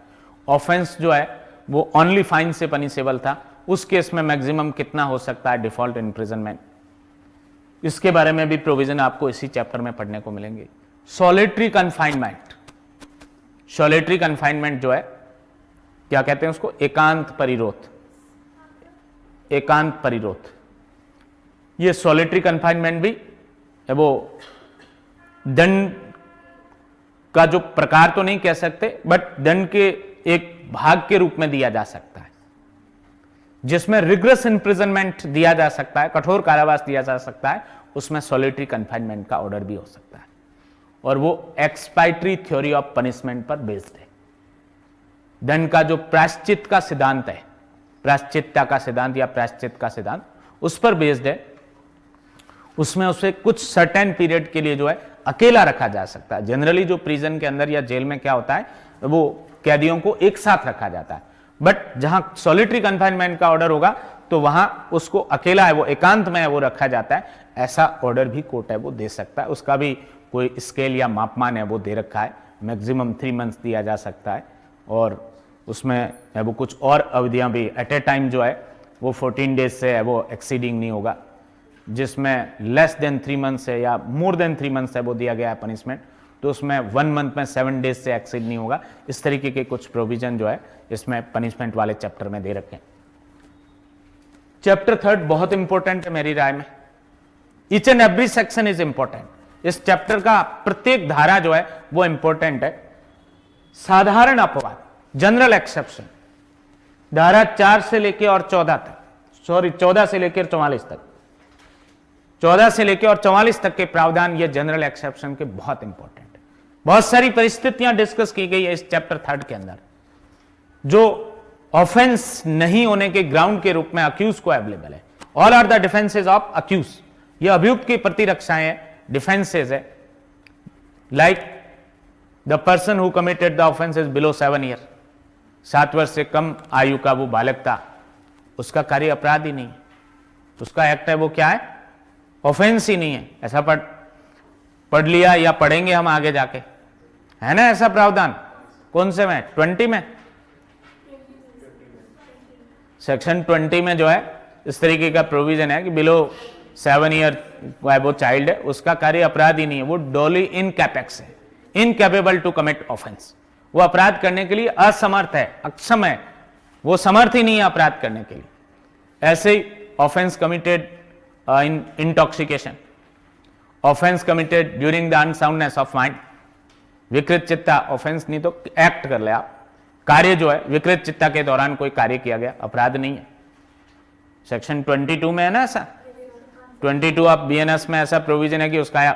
ऑफेंस जो है वो ओनली फाइन से पनिशेबल था, उस केस में मैक्सिमम कितना हो सकता है डिफॉल्ट इम्प्रिजनमेंट। इसके बारे में भी प्रोविजन आपको इसी चैप्टर में पढ़ने को मिलेंगे। सॉलिटरी कन्फाइनमेंट, सॉलिटरी कन्फाइनमेंट जो है क्या कहते हैं उसको, एकांत परिरोध, एकांत परिरोध। ये सॉलिटरी कन्फाइनमेंट भी वो दंड का जो प्रकार तो नहीं कह सकते बट दंड के एक भाग के रूप में दिया जा सकता है, जिसमें रिग्रेस इम्प्रिजनमेंट दिया जा सकता है, कठोर कारावास दिया जा सकता है, उसमें सॉलिटरी कन्फाइनमेंट का ऑर्डर भी हो सकता है, और वो एक्सपायटरी थ्योरी ऑफ पनिशमेंट पर बेस्ड है। दंड का जो प्रायश्चित का सिद्धांत है, प्रायश्चितता का सिद्धांत या प्रायश्चित का सिद्धांत, उस पर बेस्ड है। उसमें उसे कुछ सर्टेन पीरियड के लिए जो है अकेला रखा जा सकता है। जनरली जो प्रिजन के अंदर या जेल में क्या होता है, वो कैदियों को एक साथ रखा जाता है, बट जहां सॉलिटरी कन्फाइनमेंट का ऑर्डर होगा तो वहां उसको अकेला है, वो एकांत में है, वो रखा जाता है। ऐसा ऑर्डर भी कोर्ट है वो दे सकता है, उसका भी कोई स्केल या मापमान है वो दे रखा है। मैक्सिमम 3 मंथ्स दिया जा सकता है, और उसमें है वो कुछ और अवधियां भी एट ए टाइम जो है वो 14 डेज से है वो एक्सीडिंग नहीं होगा। जिसमें लेस देन 3 मंथ्स है या मोर देन 3 मंथ्स है वो दिया गया है पनिशमेंट, तो उसमें 1 मंथ में 7 डेज से एक्सीड नहीं होगा। इस तरीके के कुछ प्रोविजन जो है इसमें पनिशमेंट वाले चैप्टर में दे रखे हैं। चैप्टर 3 बहुत इंपॉर्टेंट है मेरी राय में। Each and every section is important. इस चैप्टर का प्रत्येक धारा जो है वो इंपॉर्टेंट है। साधारण अपवाद, जनरल एक्सेप्शन, धारा 4 से लेकर और 14 तक, सॉरी 14 से लेकर 44 तक, 14 से लेकर और 44 तक के प्रावधान ये जनरल एक्सेप्शन के बहुत इंपॉर्टेंट है। बहुत सारी परिस्थितियां डिस्कस की गई है इस चैप्टर 3 के अंदर, जो ऑफेंस नहीं होने के ग्राउंड के रूप में अक्यूज को अवेलेबल है। All are the defences of accused, ये अभियुक्त की प्रतिरक्षाएं हैं, डिफेंसेस है। Like the person who committed the offence is below 7 year, 7 वर्ष से कम आयु का वो बालक था, उसका कार्य अपराध ही नहीं है, उसका एक्ट है वो क्या है, ऑफेंस ही नहीं है। ऐसा पढ़ लिया या पढ़ेंगे हम आगे जाके, है ना ऐसा प्रावधान? कौन से में? 20 में, सेक्शन 20 में जो है इस तरीके का प्रोविजन है कि बिलो 7 ईयर वो चाइल्ड है, उसका कार्य अपराध ही नहीं है, वो डोली इनकैपेक्स है, इनकैपेबल टू कमिट ऑफेंस, वो अपराध करने के लिए असमर्थ है, अक्षम है, वो समर्थ ही नहीं है अपराध करने के लिए। ऐसे ही offence committed in intoxication, offence committed during the unsoundness of mind, विकृत चित्ता, ऑफेंस नहीं तो एक्ट कर ले आप, कार्य जो है विकृत चित्ता के दौरान कोई कार्य किया गया, अपराध नहीं है। सेक्शन 22 में है ना ऐसा, 22 ऑफ बीएनएस में ऐसा प्रोविजन है कि उसका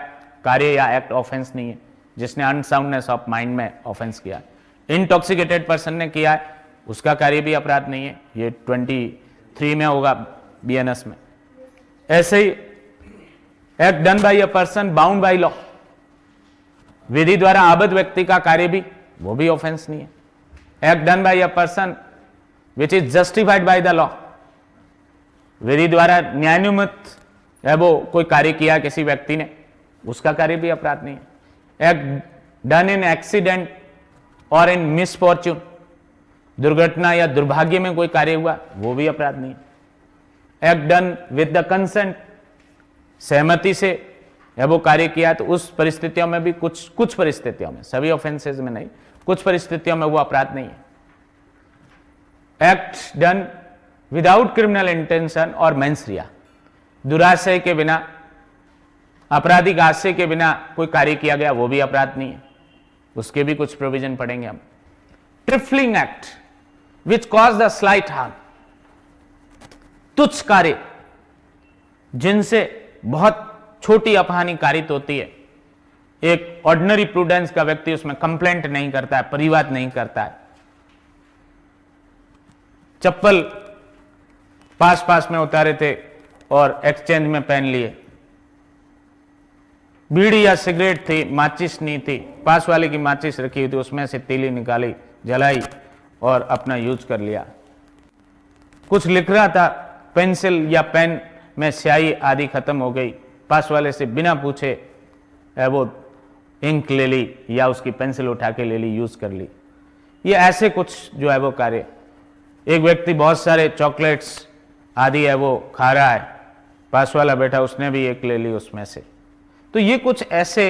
कार्य या एक्ट ऑफेंस नहीं है, जिसने अनसाउंडनेस ऑफ माइंड में ऑफेंस किया है। इंटॉक्सिकेटेड पर्सन ने किया है, उसका कार्य भी अपराध नहीं है, ये 23 में होगा बीएनएस में। ऐसे ही act done by a person bound by law, विधि द्वारा आबद्ध व्यक्ति का कार्य भी, वो भी ऑफेंस नहीं है। Act done by a person which is justified by the law, विधि द्वारा न्यायानुमत है वो कोई कार्य किया किसी व्यक्ति ने, उसका कार्य भी अपराध नहीं है। एक्ट डन इन एक्सीडेंट और इन मिसफॉर्च्यून, दुर्घटना या दुर्भाग्य में कोई कार्य हुआ, वो भी अपराध नहीं है। Act done with the consent, सहमति से है वो कार्य किया, तो उस परिस्थितियों में भी कुछ परिस्थितियों में, सभी ऑफेंसेस में नहीं, कुछ परिस्थितियों में वो अपराध नहीं है। Act done without criminal intention और मेंसरिया, दुराशय के बिना, आपराधिक आशय के बिना कोई कार्य किया गया, वो भी अपराध नहीं है, उसके भी कुछ प्रोविजन पढ़ेंगे हम। Trifling act which cause the slight harm, तुच्छ कार्य जिनसे बहुत छोटी अपहानि कारित होती है, एक ऑर्डिनरी प्रूडेंस का व्यक्ति उसमें कंप्लेंट नहीं करता है, परिवाद नहीं करता है। चप्पल पास में उतारे थे और एक्सचेंज में पहन लिए, बीड़ी या सिगरेट थी, माचिस नहीं थी, पास वाले की माचिस रखी हुई थी, उसमें से तीली निकाली, जलाई और अपना यूज कर लिया। कुछ लिख रहा था, पेंसिल या पेन में स्याही आदि खत्म हो गई, पास वाले से बिना पूछे वो इंक ले ली या उसकी पेंसिल उठा के ले ली, यूज कर ली। ये ऐसे कुछ जो है वो कार्य। एक व्यक्ति बहुत सारे चॉकलेट्स आदि है वो खा रहा है, पास वाला बैठा, उसने भी एक ले ली उसमें से। तो ये कुछ ऐसे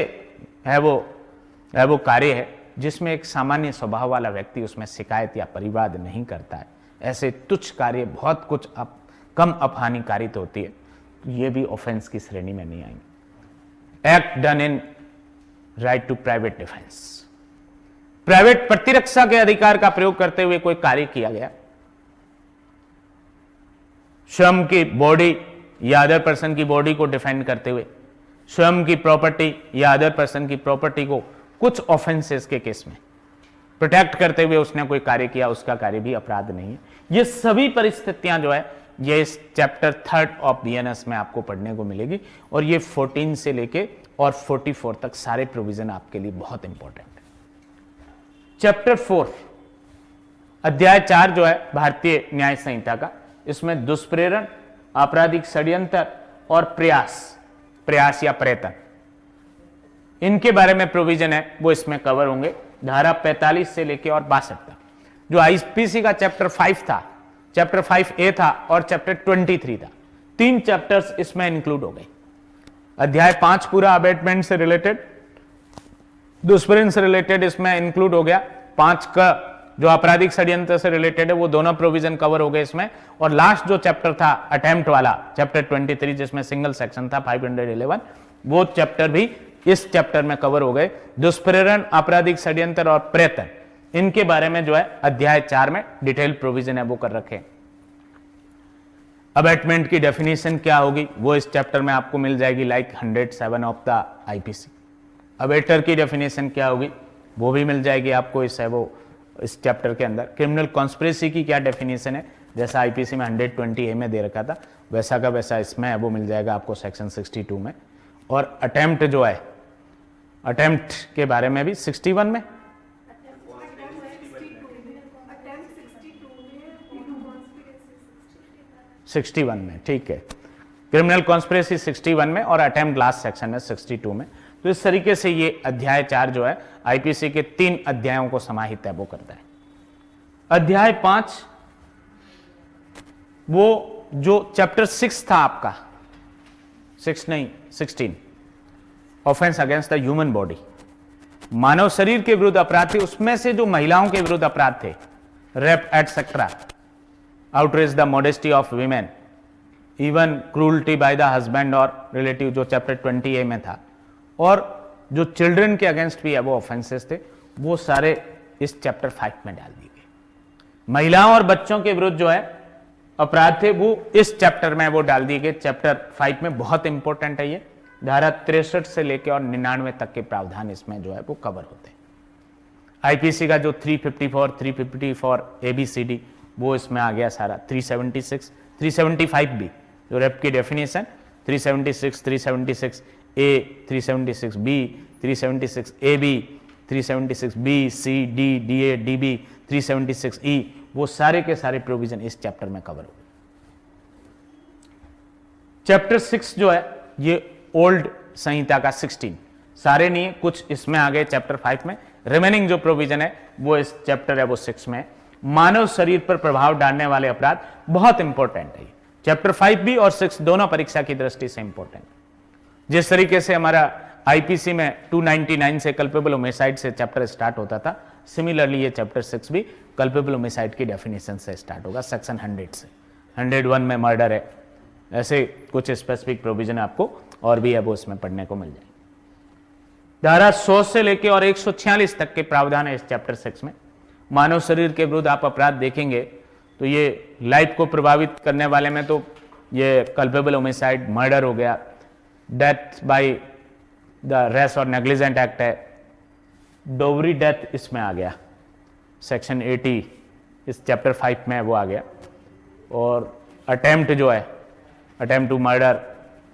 है वो कार्य है जिसमें एक सामान्य स्वभाव वाला व्यक्ति उसमें शिकायत या परिवाद नहीं करता है। ऐसे तुच्छ कार्य बहुत कुछ कम अपहानिकारित होती है, तो ये भी ऑफेंस की श्रेणी में नहीं आएंगे। Act done in right to private defence, private प्रतिरक्षा के अधिकार का प्रयोग करते हुए कोई कार्य किया गया, स्वयं की बॉडी या अदर पर्सन की बॉडी को डिफेंड करते हुए, स्वयं की प्रॉपर्टी या अदर पर्सन की प्रॉपर्टी को कुछ ऑफेंसेस के केस में प्रोटेक्ट करते हुए उसने कोई कार्य किया, उसका कार्य भी अपराध नहीं है। ये सभी परिस्थितियां जो है ये इस चैप्टर 3 ऑफ बीएनएस में आपको पढ़ने को मिलेगी, और ये 14 से लेके और 44 तक सारे प्रोविजन आपके लिए बहुत इंपॉर्टेंट है। चैप्टर 4 अध्याय 4 जो है भारतीय न्याय संहिता का, इसमें दुष्प्रेरण, आपराधिक षड्यंत्र और प्रयास या प्रयत्न, इनके बारे में प्रोविजन है वो इसमें कवर होंगे, धारा 45 से लेके और 62 तक। जो आईपीसी का चैप्टर 5 था, चैप्टर 5A था और चैप्टर 23 था, 3 चैप्टर्स इसमें इंक्लूड हो गए। अध्याय 5 पूरा अबेटमेंट से रिलेटेड, दुष्प्रेरण से रिलेटेड इसमें इंक्लूड हो गया। 5 का जो आपराधिक षड्यंत्र से रिलेटेड है वो दोनों प्रोविजन कवर हो गए इसमें। और लास्ट जो चैप्टर था अटेम्प्ट वाला, चैप्टर 23, जिसमें सिंगल सेक्शन था 511, वो चैप्टर भी इस चैप्टर में कवर हो गए। दुष्प्रेरण, आपराधिक षड्यंत्र और प्रयत्न, इनके बारे में जो है अध्याय 4 में डिटेल प्रोविजन है वो कर रखे। अबेटमेंट की डेफिनेशन क्या होगी वो इस चैप्टर में आपको मिल जाएगी, like 107 of the IPC. Abettor की डेफिनेशन क्या होगी वो भी मिल जाएगी आपको इस चैप्टर के अंदर। क्रिमिनल कॉन्स्पिरेसी की क्या डेफिनेशन है, जैसा आईपीसी में 120A में दे रखा था वैसा का वैसा इसमें वो मिल जाएगा आपको सेक्शन 62 में। और अटेम्प्ट जो है, अटेम्प्ट के बारे में भी 61 में, 61 में, ठीक है। क्रिमिनल कॉन्स्पिरेसी 61 में और अटेम्प्ट लास्ट सेक्शन है 62 में। तो इस तरीके से ये अध्याय 4 जो है आईपीसी के 3 अध्यायों को समाहित है वो करता है। अध्याय 5 वो जो चैप्टर 6 था आपका, 6 नहीं 16, offence against the human body, मानव शरीर के विरुद्ध अपराध थे। उसमें से जो महिलाओं के विरुद्ध अपराध थे, rape etcetera, outrage the modesty of women, even cruelty by the husband और रिलेटिव जो चैप्टर 20A में था, और जो चिल्ड्रन के अगेंस्ट भी है वो ऑफेंसेस थे, वो सारे इस चैप्टर 5 में डाल दिए गए। महिलाओं और बच्चों के विरुद्ध जो है अपराध थे वो इस चैप्टर में वो डाल दिए गए। चैप्टर 5 में बहुत इंपॉर्टेंट है ये, धारा 63 से लेकर और 99 तक के प्रावधान इसमें जो है वो कवर होते हैं। आईपीसी का जो 354, 354 ABCD वो इसमें आ गया सारा, 376, 375 भी जो रेप की definition, 376, 376A, 376B, 376AB, 376B, C, D, DA, DB, 376E, वो सारे के सारे प्रोविजन इस चैप्टर में कवर हो। चैप्टर 6 जो है ये ओल्ड संहिता का 16, सारे नहीं, कुछ इसमें आ गए चैप्टर 5 में, रिमेनिंग जो प्रोविजन है वो इस चैप्टर है वो 6 में। मानव शरीर पर प्रभाव डालने वाले अपराध बहुत इंपॉर्टेंट है। चैप्टर 5 भी और 6 दोनों परीक्षा की दृष्टि से इंपॉर्टेंट। जिस तरीके से हमारा आईपीसी में 299 से कल्पेबल होमिसाइड से चैप्टर स्टार्ट होता था, सिमिलरली ये चैप्टर 6 भी कल्पेबल होमिसाइड की डेफिनेशन से स्टार्ट होगा, सेक्शन 100 से। 101 में मर्डर है, ऐसे कुछ स्पेसिफिक प्रोविजन आपको और भी है वो इसमें पढ़ने को मिल जाएंगे। धारा 100 से लेके और 146 तक के प्रावधान है इस चैप्टर 6 में। मानव शरीर के विरुद्ध आप अपराध देखेंगे तो ये लाइफ को प्रभावित करने वाले में तो ये कल्पेबल होमिसाइड, मर्डर हो गया, डेथ बाय द रेस और नेग्लिजेंट एक्ट है, डोवरी डेथ इसमें आ गया, सेक्शन 80 इस चैप्टर 5 में वो आ गया, और अटेम्प्ट जो है, attempt to murder,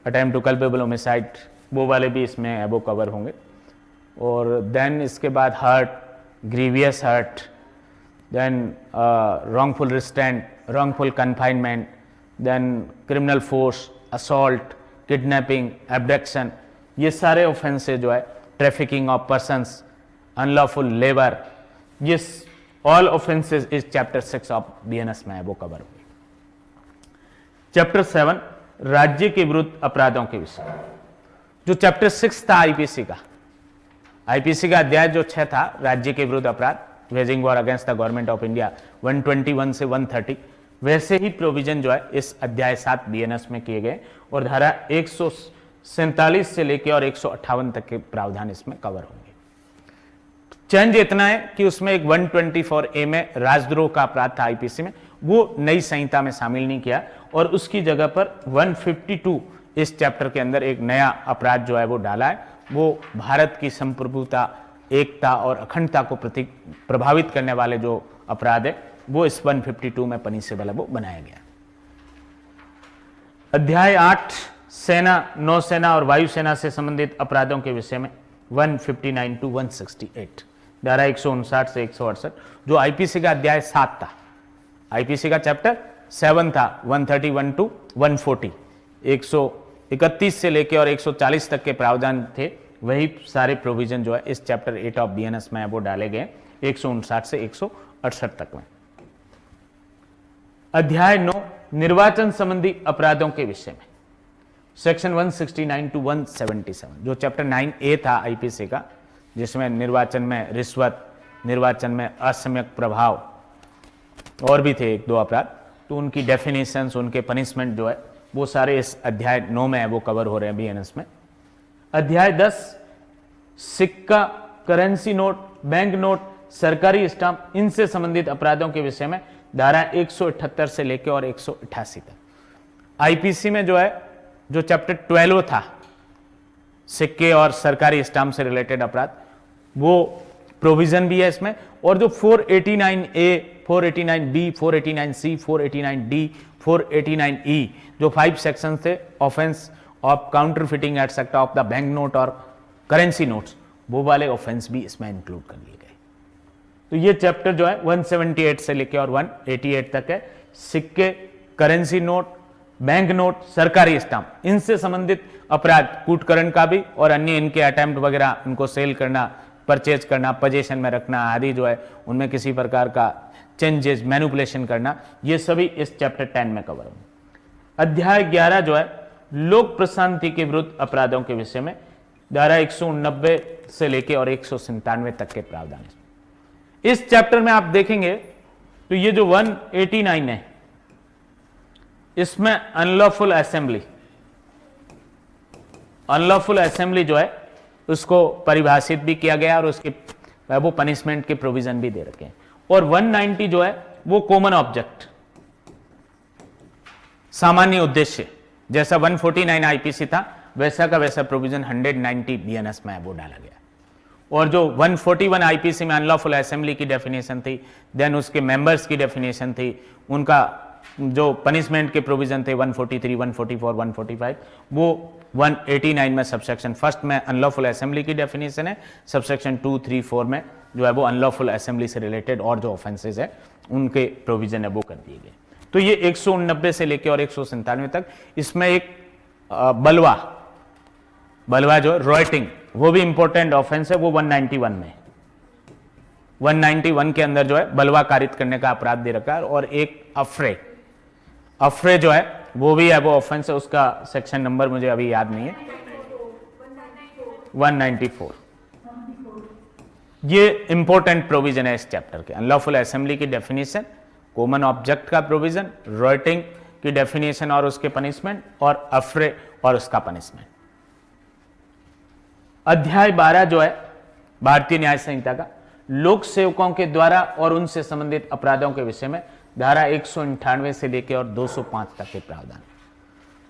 attempt to culpable homicide, वो वाले भी इसमें है वो कवर होंगे। और देन इसके बाद hurt, grievous hurt, then wrongful restraint, wrongful confinement, then criminal force, assault, kidnapping, abduction, ये सारे ऑफेंसेस जो है, trafficking of persons, unlawful labour, ये ऑल ऑफेंसेस इस चैप्टर 6 ऑफ BNS में है वो कवर होंगे। चैप्टर 7 राज्य के विरुद्ध अपराधों के विषय, जो चैप्टर 6 था आईपीसी का अध्याय जो 6 था राज्य के विरुद्ध अपराध, waging war against the government of India, 121 से 130, वैसे ही प्रोविजन जो है इस अध्याय 7 BNS में किए गए, और धारा 147 से लेकर और 158 तक के प्रावधान इसमें कवर होंगे। चेंज इतना है कि उसमें एक 124A में राजद्रोह का अपराध था आईपीसी में, वो नई संहिता में शामिल नहीं किया, और उसकी जगह पर 152 इस चैप्टर के अंदर एक नया अपराध जो है वो डाला है, वो भारत की संप्रभुता, एकता और अखंडता को प्रभावित करने वाले जो अपराध है वो इस 152 में पनिशेबल है वो बनाया गया। अध्याय 8 सेना, नौसेना और वायुसेना से संबंधित अपराधों के विषय में 159 टू 168, धारा 159 से 168, जो आईपीसी का अध्याय 7 था। आईपीसी का चैप्टर 7 था, 131 टू 140, 131 से लेकर और 140 तक के प्रावधान थे, वही सारे प्रोविजन जो है इस चैप्टर 8 ऑफ BNS में वो डाले गए 159 से 168 तक में। अध्याय 9 निर्वाचन संबंधी अपराधों के विषय में, सेक्शन 169 टू 177, जो चैप्टर 9A था आईपीसी का, जिसमें निर्वाचन में रिश्वत, निर्वाचन में असम्यक प्रभाव और भी थे 1-2 अपराध, तो उनकी डेफिनेशंस, उनके पनिशमेंट जो है वो सारे इस अध्याय 9 में है वो कवर हो रहे हैं BNS में। अध्याय 10 सिक्का, करेंसी नोट, बैंक नोट, सरकारी स्टाम्प, इनसे संबंधित अपराधों के विषय में धारा 178 से लेकर और 188 तक। आईपीसी में जो है, जो चैप्टर 12 था, सिक्के और सरकारी स्टाम्प से रिलेटेड अपराध, वो प्रोविजन भी है इसमें, और जो 489A, 489B, 489C, 489D, 489E, जो 5 सेक्शन थे offence of counterfeiting etcetera of the bank note और करेंसी नोट्स, वो वाले ऑफेंस भी इसमें इंक्लूड कर लिए गए। तो ये चैप्टर जो है 178 से लेकर और 188 तक है। सिक्के, करेंसी नोट, बैंक नोट, सरकारी स्टाम्प, इनसे संबंधित अपराध कूटकरण का भी और अन्य इनके अटेम्प्ट वगैरह, उनको सेल करना, परचेज करना, पोजीशन में रखना आदि जो है, उनमें किसी प्रकार का चेंजेस, मैनिपुलेशन करना, ये सभी इस चैप्टर 10 में कवर होंगे। अध्याय 11 जो है लोक प्रशांति के विरुद्ध अपराधों के विषय में धारा 190 से लेके और 197 तक के प्रावधान। इस चैप्टर में आप देखेंगे तो ये जो 189 है, इसमें अनलॉफुल असेंबली जो है उसको परिभाषित भी किया गया और उसके वो पनिशमेंट के प्रोविजन भी दे रखे हैं। और 190 जो है वो कॉमन ऑब्जेक्ट, सामान्य उद्देश्य, जैसा 149 आईपीसी था वैसा का वैसा प्रोविजन 190 बीएनएस में वो डाला गया। और जो 141 आईपीसी में अनलॉफुल असेंबली की डेफिनेशन थी, देन उसके मेंबर्स की डेफिनेशन थी, उनका जो पनिशमेंट के प्रोविजन थे 143, 144, 145, वो 189 में सबसेक्शन फर्स्ट में अनलॉफुल असेंबली की डेफिनेशन है, सबसेक्शन 2, 3, 4 में जो है वो अनलॉफुल असेंबली से रिलेटेड और जो ऑफेंसेस है उनके प्रोविजन है वो कर दिए गए। तो ये 189 से लेकर और 197 तक, इसमें एक बलवा जो रॉयटिंग, वो भी इंपॉर्टेंट ऑफेंस है, वो 191 में, 191 के अंदर जो है बलवा कारित करने का अपराध दे रखा है। और एक अफरे जो है वो भी है, वो ऑफेंस है, उसका सेक्शन नंबर मुझे अभी याद नहीं है, 194। ये इंपॉर्टेंट प्रोविजन है इस चैप्टर के। अनलॉफुल असेंबली की डेफिनेशन, कॉमन ऑब्जेक्ट का प्रोविजन, रॉयटिंग की डेफिनेशन और उसके पनिशमेंट, और अफरे और उसका पनिशमेंट। अध्याय 12 जो है भारतीय न्याय संहिता का लोक सेवकों के द्वारा और उनसे संबंधित अपराधों के विषय में धारा 198 से लेकर और 205 तक के प्रावधान,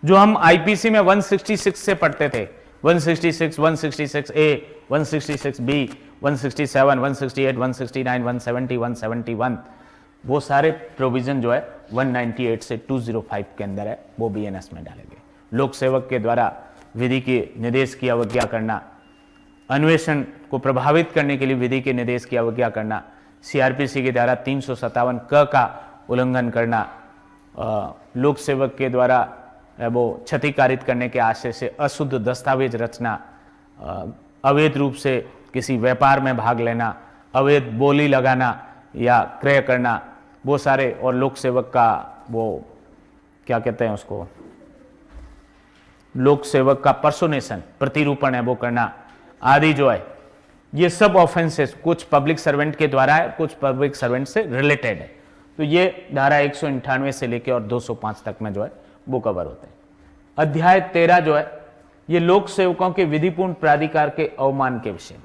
जो हम आईपीसी में 166 से पढ़ते थे, 166, 166A, 166B, 167, 168, 169, 170, 171, वो सारे प्रोविजन जो है 198 से 205 के अंदर है, वो बीएनएस में डाले गए। लोक सेवक के द्वारा विधि के निर्देश की अवज्ञा करना, अन्वेषण को प्रभावित करने के लिए विधि के निर्देश की अवज्ञा करना, सीआरपीसी की धारा 357 क का उल्लंघन करना, लोक सेवक के द्वारा वो क्षति कारित करने के आशय से अशुद्ध दस्तावेज रचना, अवैध रूप से किसी व्यापार में भाग लेना, अवैध बोली लगाना या क्रय करना, वो सारे, और लोक सेवक का वो क्या कहते हैं उसको, लोक सेवक का पर्सोनेशन, प्रतिरूपण है वो करना आदि जो है, ये सब ऑफेंसेस कुछ पब्लिक सर्वेंट के द्वारा है, कुछ पब्लिक सर्वेंट से रिलेटेड है। तो ये धारा 198 से लेकर और 205 तक में जो है वो कवर होते हैं। अध्याय 13 जो है ये लोक सेवकों के विधिपूर्ण प्राधिकार के अवमान के विषय में,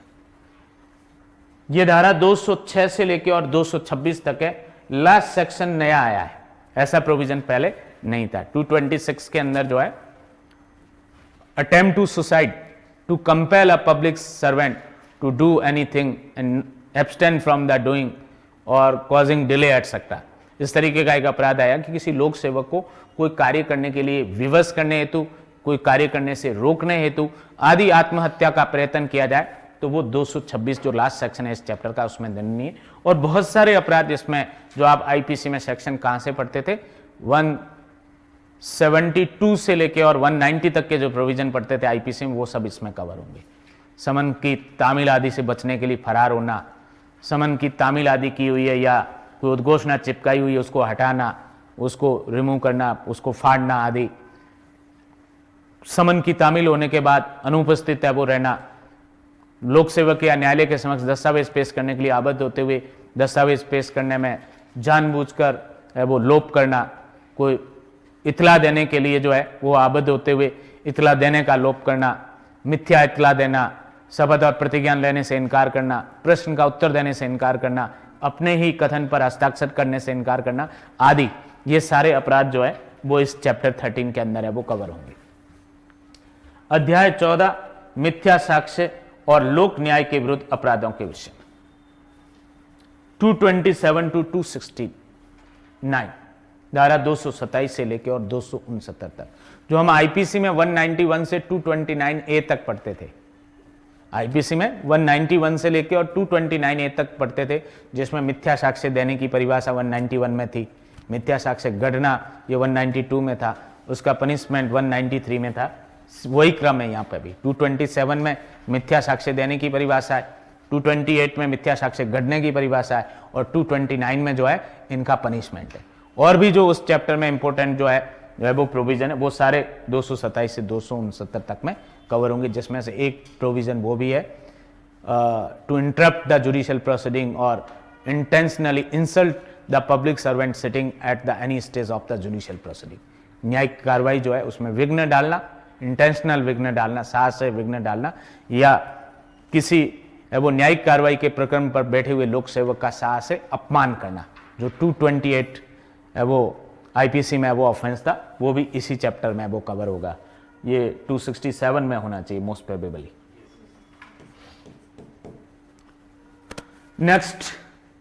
ये धारा 206 से लेकर और 226 तक है। लास्ट सेक्शन नया आया है, ऐसा प्रोविजन पहले नहीं था। 226 के अंदर जो है attempt to suicide, to compel a public servant to do anything and abstain from the doing or causing delay etcetera, इस तरीके का एक अपराध आया कि किसी लोक सेवक को कोई कार्य करने के लिए विवश करने हेतु, कोई कार्य करने से रोकने हेतु आदि आत्महत्या का प्रयत्न किया जाए, तो वो 226 जो लास्ट सेक्शन है इस चैप्टर का उसमें दंडनीय। और बहुत सारे अपराध इसमें जो आप आईपीसी में सेक्शन कहां से पढ़ते थे, 172 से लेके और 190 तक के जो प्रोविजन पढ़ते थे आईपीसी में, वो सब इसमें कवर होंगे। समन की तामील आदि से बचने के लिए फरार होना, समन की तामील आदि की हुई है या कोई उद्घोषणा चिपकाई हुई है उसको हटाना, उसको रिमूव करना, उसको फाड़ना आदि, समन की तामील होने के बाद अनुपस्थित है वो रहना, लोक सेवक या न्यायालय के समक्ष दस्तावेज पेश करने के लिए आबद्ध होते हुए दस्तावेज पेश करने में जानबूझकर वो लोप करना, कोई इतला देने के लिए जो है वो आबद्ध होते हुए इतला देने का लोप करना, मिथ्या इतला देना, शपथ और प्रतिज्ञान लेने से इनकार करना, प्रश्न का उत्तर देने से इनकार करना, अपने ही कथन पर हस्ताक्षर करने से इनकार करना आदि, ये सारे अपराध जो है वो इस चैप्टर 13 के अंदर है वो कवर होंगे। अध्याय 14 मिथ्या साक्ष्य और लोक न्याय के विरुद्ध अपराधों के विषय में, 227 टू 269 धारा 227 से लेकर और 269 तक, जो हम आईपीसी में 191 से 229A तक पढ़ते थे। आईपीसी में 191 से लेकर और 229A तक पढ़ते थे, जिसमें मिथ्या साक्ष्य देने की परिभाषा 191 में थी, मिथ्या साक्ष्य गढ़ना ये 192 में था, उसका पनिशमेंट 193 में था, वही क्रम है यहाँ पे भी। 227 में मिथ्या साक्ष्य देने की परिभाषा है, 228 में मिथ्या साक्ष्य गढ़ने की परिभाषा है, और 229 में जो है इनका पनिशमेंट है। और भी जो उस चैप्टर में इंपॉर्टेंट जो है वो प्रोविजन है, वो सारे 227 से 269 तक में कवर होंगे, जिसमें से एक प्रोविजन वो भी है to interrupt the judicial proceeding और intentionally insult the public servant sitting at the any stage of the judicial proceeding. न्यायिक कार्रवाई जो है उसमें विघ्न डालना, इंटेंशनल विघ्न डालना, साहस से विघ्न डालना, या किसी वो न्यायिक कार्रवाई के प्रकरण पर बैठे हुए लोक सेवक का साहस से अपमान करना, जो 228 वो आईपीसी में वो ऑफेंस था, वो भी इसी चैप्टर में वो कवर होगा। ये 267 में होना चाहिए मोस्ट प्रोबेबली। नेक्स्ट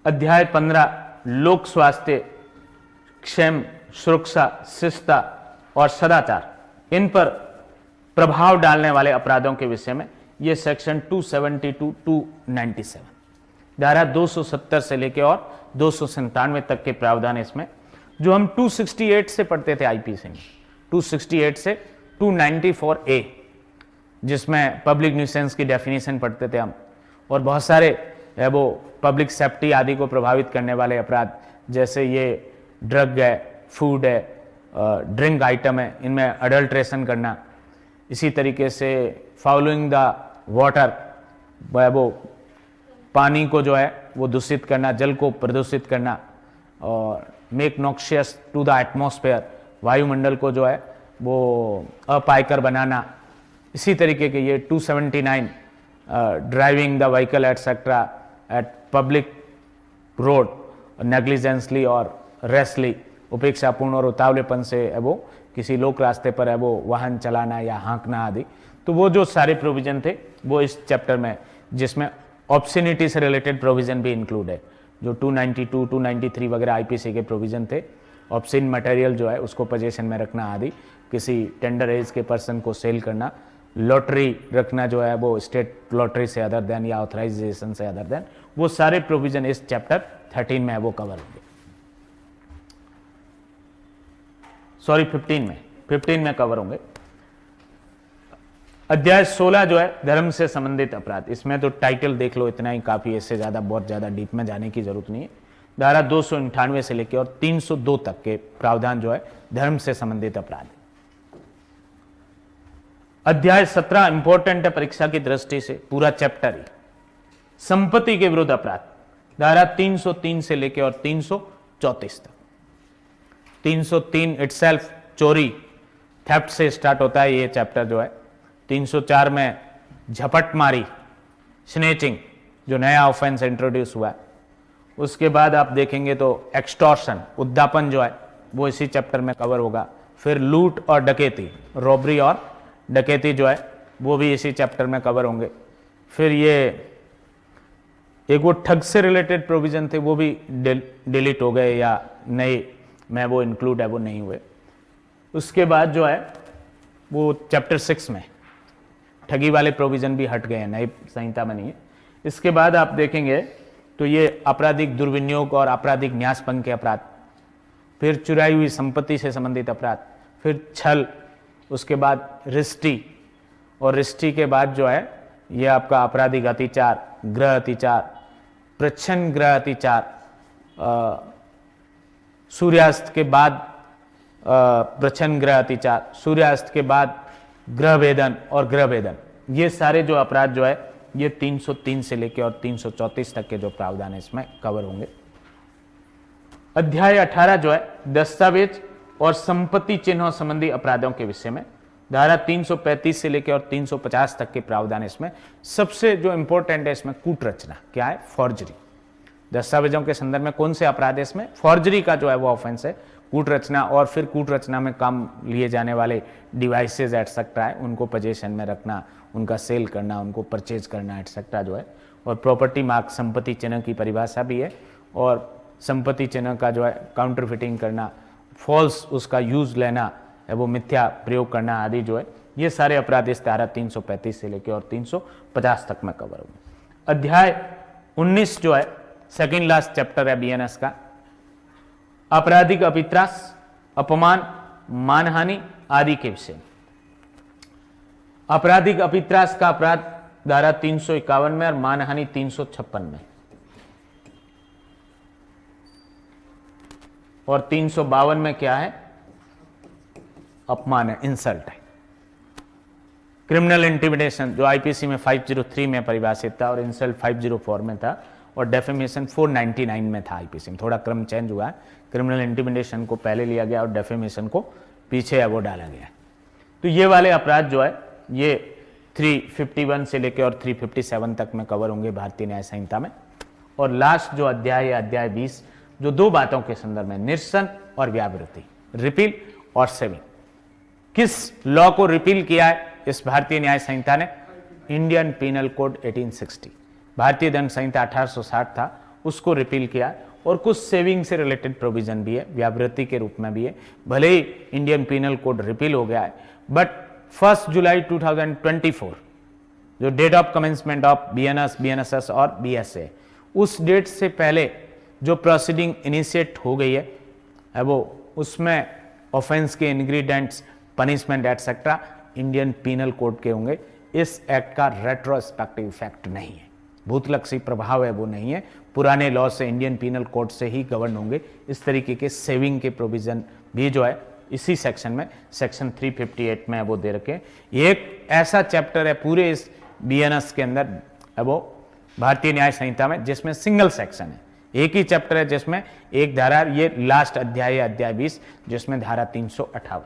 अध्याय 15 लोक स्वास्थ्य, क्षेम, सुरक्षा, शिष्टता और सदाचार, इन पर प्रभाव डालने वाले अपराधों के विषय में ये सेक्शन 272 297 धारा 270 से लेके और 297 तक के प्रावधान इसमें, जो हम 268 से पढ़ते थे आईपीसी में, 268 से 294A, जिसमें पब्लिक न्यूसेंस की डेफिनेशन पढ़ते थे हम, और बहुत सारे वो पब्लिक सेफ्टी आदि को प्रभावित करने वाले अपराध, जैसे ये ड्रग है, फूड है, ड्रिंक आइटम है, इनमें अडल्ट्रेशन करना, इसी तरीके से फाउलिंग द वाटर, वो पानी को जो है वो दूषित करना, जल को प्रदूषित करना, और make noxious to the atmosphere, वायुमंडल को जो है वो अपायकर बनाना। इसी तरीके के ये 279 driving the vehicle etcetera at public road negligently और रेसली, उपेक्षापूर्ण और उतावलेपन से वो किसी लोक रास्ते पर है वो वाहन चलाना या हाँकना आदि। तो वो जो सारे प्रोविजन थे वो इस चैप्टर में, जिसमें ऑब्ससिनिटी से रिलेटेड प्रोविजन भी इंक्लूड है, जो 292 293 वगैरह आईपीसी के प्रोविजन थे। ऑब्ससीन मटेरियल जो है उसको पोजीशन में रखना आदि, किसी टेंडर एज के पर्सन को सेल करना, लॉटरी रखना जो है वो स्टेट लॉटरी से अदर देन या ऑथराइजेशन से अदर देन, वो सारे प्रोविजन इस चैप्टर 13 में वो कवर होंगे। सॉरी 15 में कवर होंगे। अध्याय 16 जो है धर्म से संबंधित अपराध, इसमें तो टाइटल देख लो, इतना ही काफी, इससे ज्यादा बहुत ज्यादा डीप में जाने की जरूरत नहीं है। धारा 298 से लेकर और 302 तक के प्रावधान जो है धर्म से संबंधित अपराध। अध्याय 17 इंपॉर्टेंट है परीक्षा की दृष्टि से, पूरा चैप्टर ही, संपत्ति के विरुद्ध अपराध, धारा 303 से लेकर और 334 तक। 303 इटसेल्फ चोरी, थेफ्ट से स्टार्ट होता है ये चैप्टर जो है। 304 में झपट मारी, स्नेचिंग, जो नया ऑफेंस इंट्रोड्यूस हुआ है। उसके बाद आप देखेंगे तो एक्सटॉर्शन, उद्दापन जो है वो इसी चैप्टर में कवर होगा। फिर लूट और डकैती, रॉबरी और डकैती जो है वो भी इसी चैप्टर में कवर होंगे। फिर ये एक वो ठग से रिलेटेड प्रोविजन थे, वो भी डिलीट हो गए या नए में वो इंक्लूड है वो नहीं हुए। उसके बाद जो है वो चैप्टर 6 में ठगी वाले प्रोविजन भी हट गए हैं, नई संहिता में नहीं है। इसके बाद आप देखेंगे तो ये आपराधिक दुर्विनियोग और आपराधिक न्यासभंग के अपराध, फिर चुराई हुई संपत्ति से संबंधित अपराध, फिर छल, उसके बाद रिष्टी, और रिष्टी के बाद जो है ये आपका आपराधिक अतिचार, गृह अतिचार, प्रच्छन्न गृह अतिचार, सूर्यास्त के बाद प्रच्छन्न गृह अतिचार, सूर्यास्त के बाद गृह भेदन और गृह भेदन, ये सारे जो अपराध जो है ये 303 से लेकर और 334 तक के जो प्रावधान है इसमें कवर होंगे। अध्याय 18 जो है दस्तावेज और संपत्ति चिन्हों संबंधी अपराधों के विषय में, धारा 335 से लेकर और 350 तक के प्रावधान इसमें। सबसे जो इंपॉर्टेंट है इसमें कूट रचना, क्या है, फॉर्जरी। दस्तावेजों के संदर्भ में कौन से अपराध है इसमें, फॉर्जरी का जो है वो ऑफेंस है, कूट रचना, और फिर कूट रचना में काम लिए जाने वाले डिवाइसेज एटसेट्रा है उनको पोजीशन में रखना, उनका सेल करना, उनको परचेज करना एटसेट्रा जो है। और प्रॉपर्टी मार्क, संपत्ति चिन्ह की परिभाषा भी है, और संपत्ति चिन्ह का जो है काउंटरफिटिंग करना, फॉल्स उसका यूज लेना, वो मिथ्या प्रयोग करना आदि जो है, ये सारे अपराध इस धारा 335 से लेकर और 350 तक में कवर होंगे। अध्याय 19 जो है सेकेंड लास्ट चैप्टर है बीएनएस का, आपराधिक अपित्रास, अपमान, मानहानि आदि के विषय में। आपराधिक अपित्रास का अपराध धारा 351 में और मानहानि 356 में, और 352 में क्या है? अपमान है, इंसल्ट है। क्रिमिनल इंटिमिडेशन जो आईपीसी में 503 में परिभाषित था और इंसल्ट 504 में था, और डेफेमेशन 499 में था आईपीसी में। थोड़ा क्रम चेंज हुआ है, क्रिमिनल इंटिमिडेशन को पहले लिया गया और डेफेमेशन को पीछे है वो डाला गया। तो ये वाले अपराध जो है ये 351 से लेकर और 357 तक में कवर होंगे भारतीय न्याय संहिता में। और लास्ट जो अध्याय है अध्याय 20, जो दो बातों के संदर्भ में, निरसन और व्यावृत्ति, रिपील और सेविंग। किस लॉ को रिपील किया है इस भारतीय न्याय संहिता ने? इंडियन पीनल कोड 1860, भारतीय दंड संहिता 1860 था, उसको रिपील किया। और कुछ सेविंग से रिलेटेड प्रोविजन भी है, व्यावृत्ति के रूप में भी है। भले ही इंडियन पीनल कोड रिपील हो गया है, बट 1 जुलाई 2024 जो date of commencement of BNS, BNSS और बीएसए, उस डेट से पहले जो प्रोसीडिंग इनिशिएट हो गई है वो उसमें ऑफेंस के ingredients, punishment etcetera Indian penal code के होंगे। इस एक्ट का रेट्रोस्पेक्टिव इफेक्ट नहीं है, भूतलक्षी प्रभाव है वो नहीं है, पुराने लॉ से, इंडियन पीनल कोड से ही गवर्न होंगे। इस तरीके के सेविंग के प्रोविजन भी जो है इसी सेक्शन में, सेक्शन 358 में वो दे रखे। एक ऐसा चैप्टर है पूरे इस बीएनएस के अंदर वो भारतीय न्याय संहिता में जिसमें सिंगल सेक्शन है, एक ही चैप्टर है जिसमें एक धारा, ये लास्ट अध्याय है अध्याय 20, जिसमें धारा 358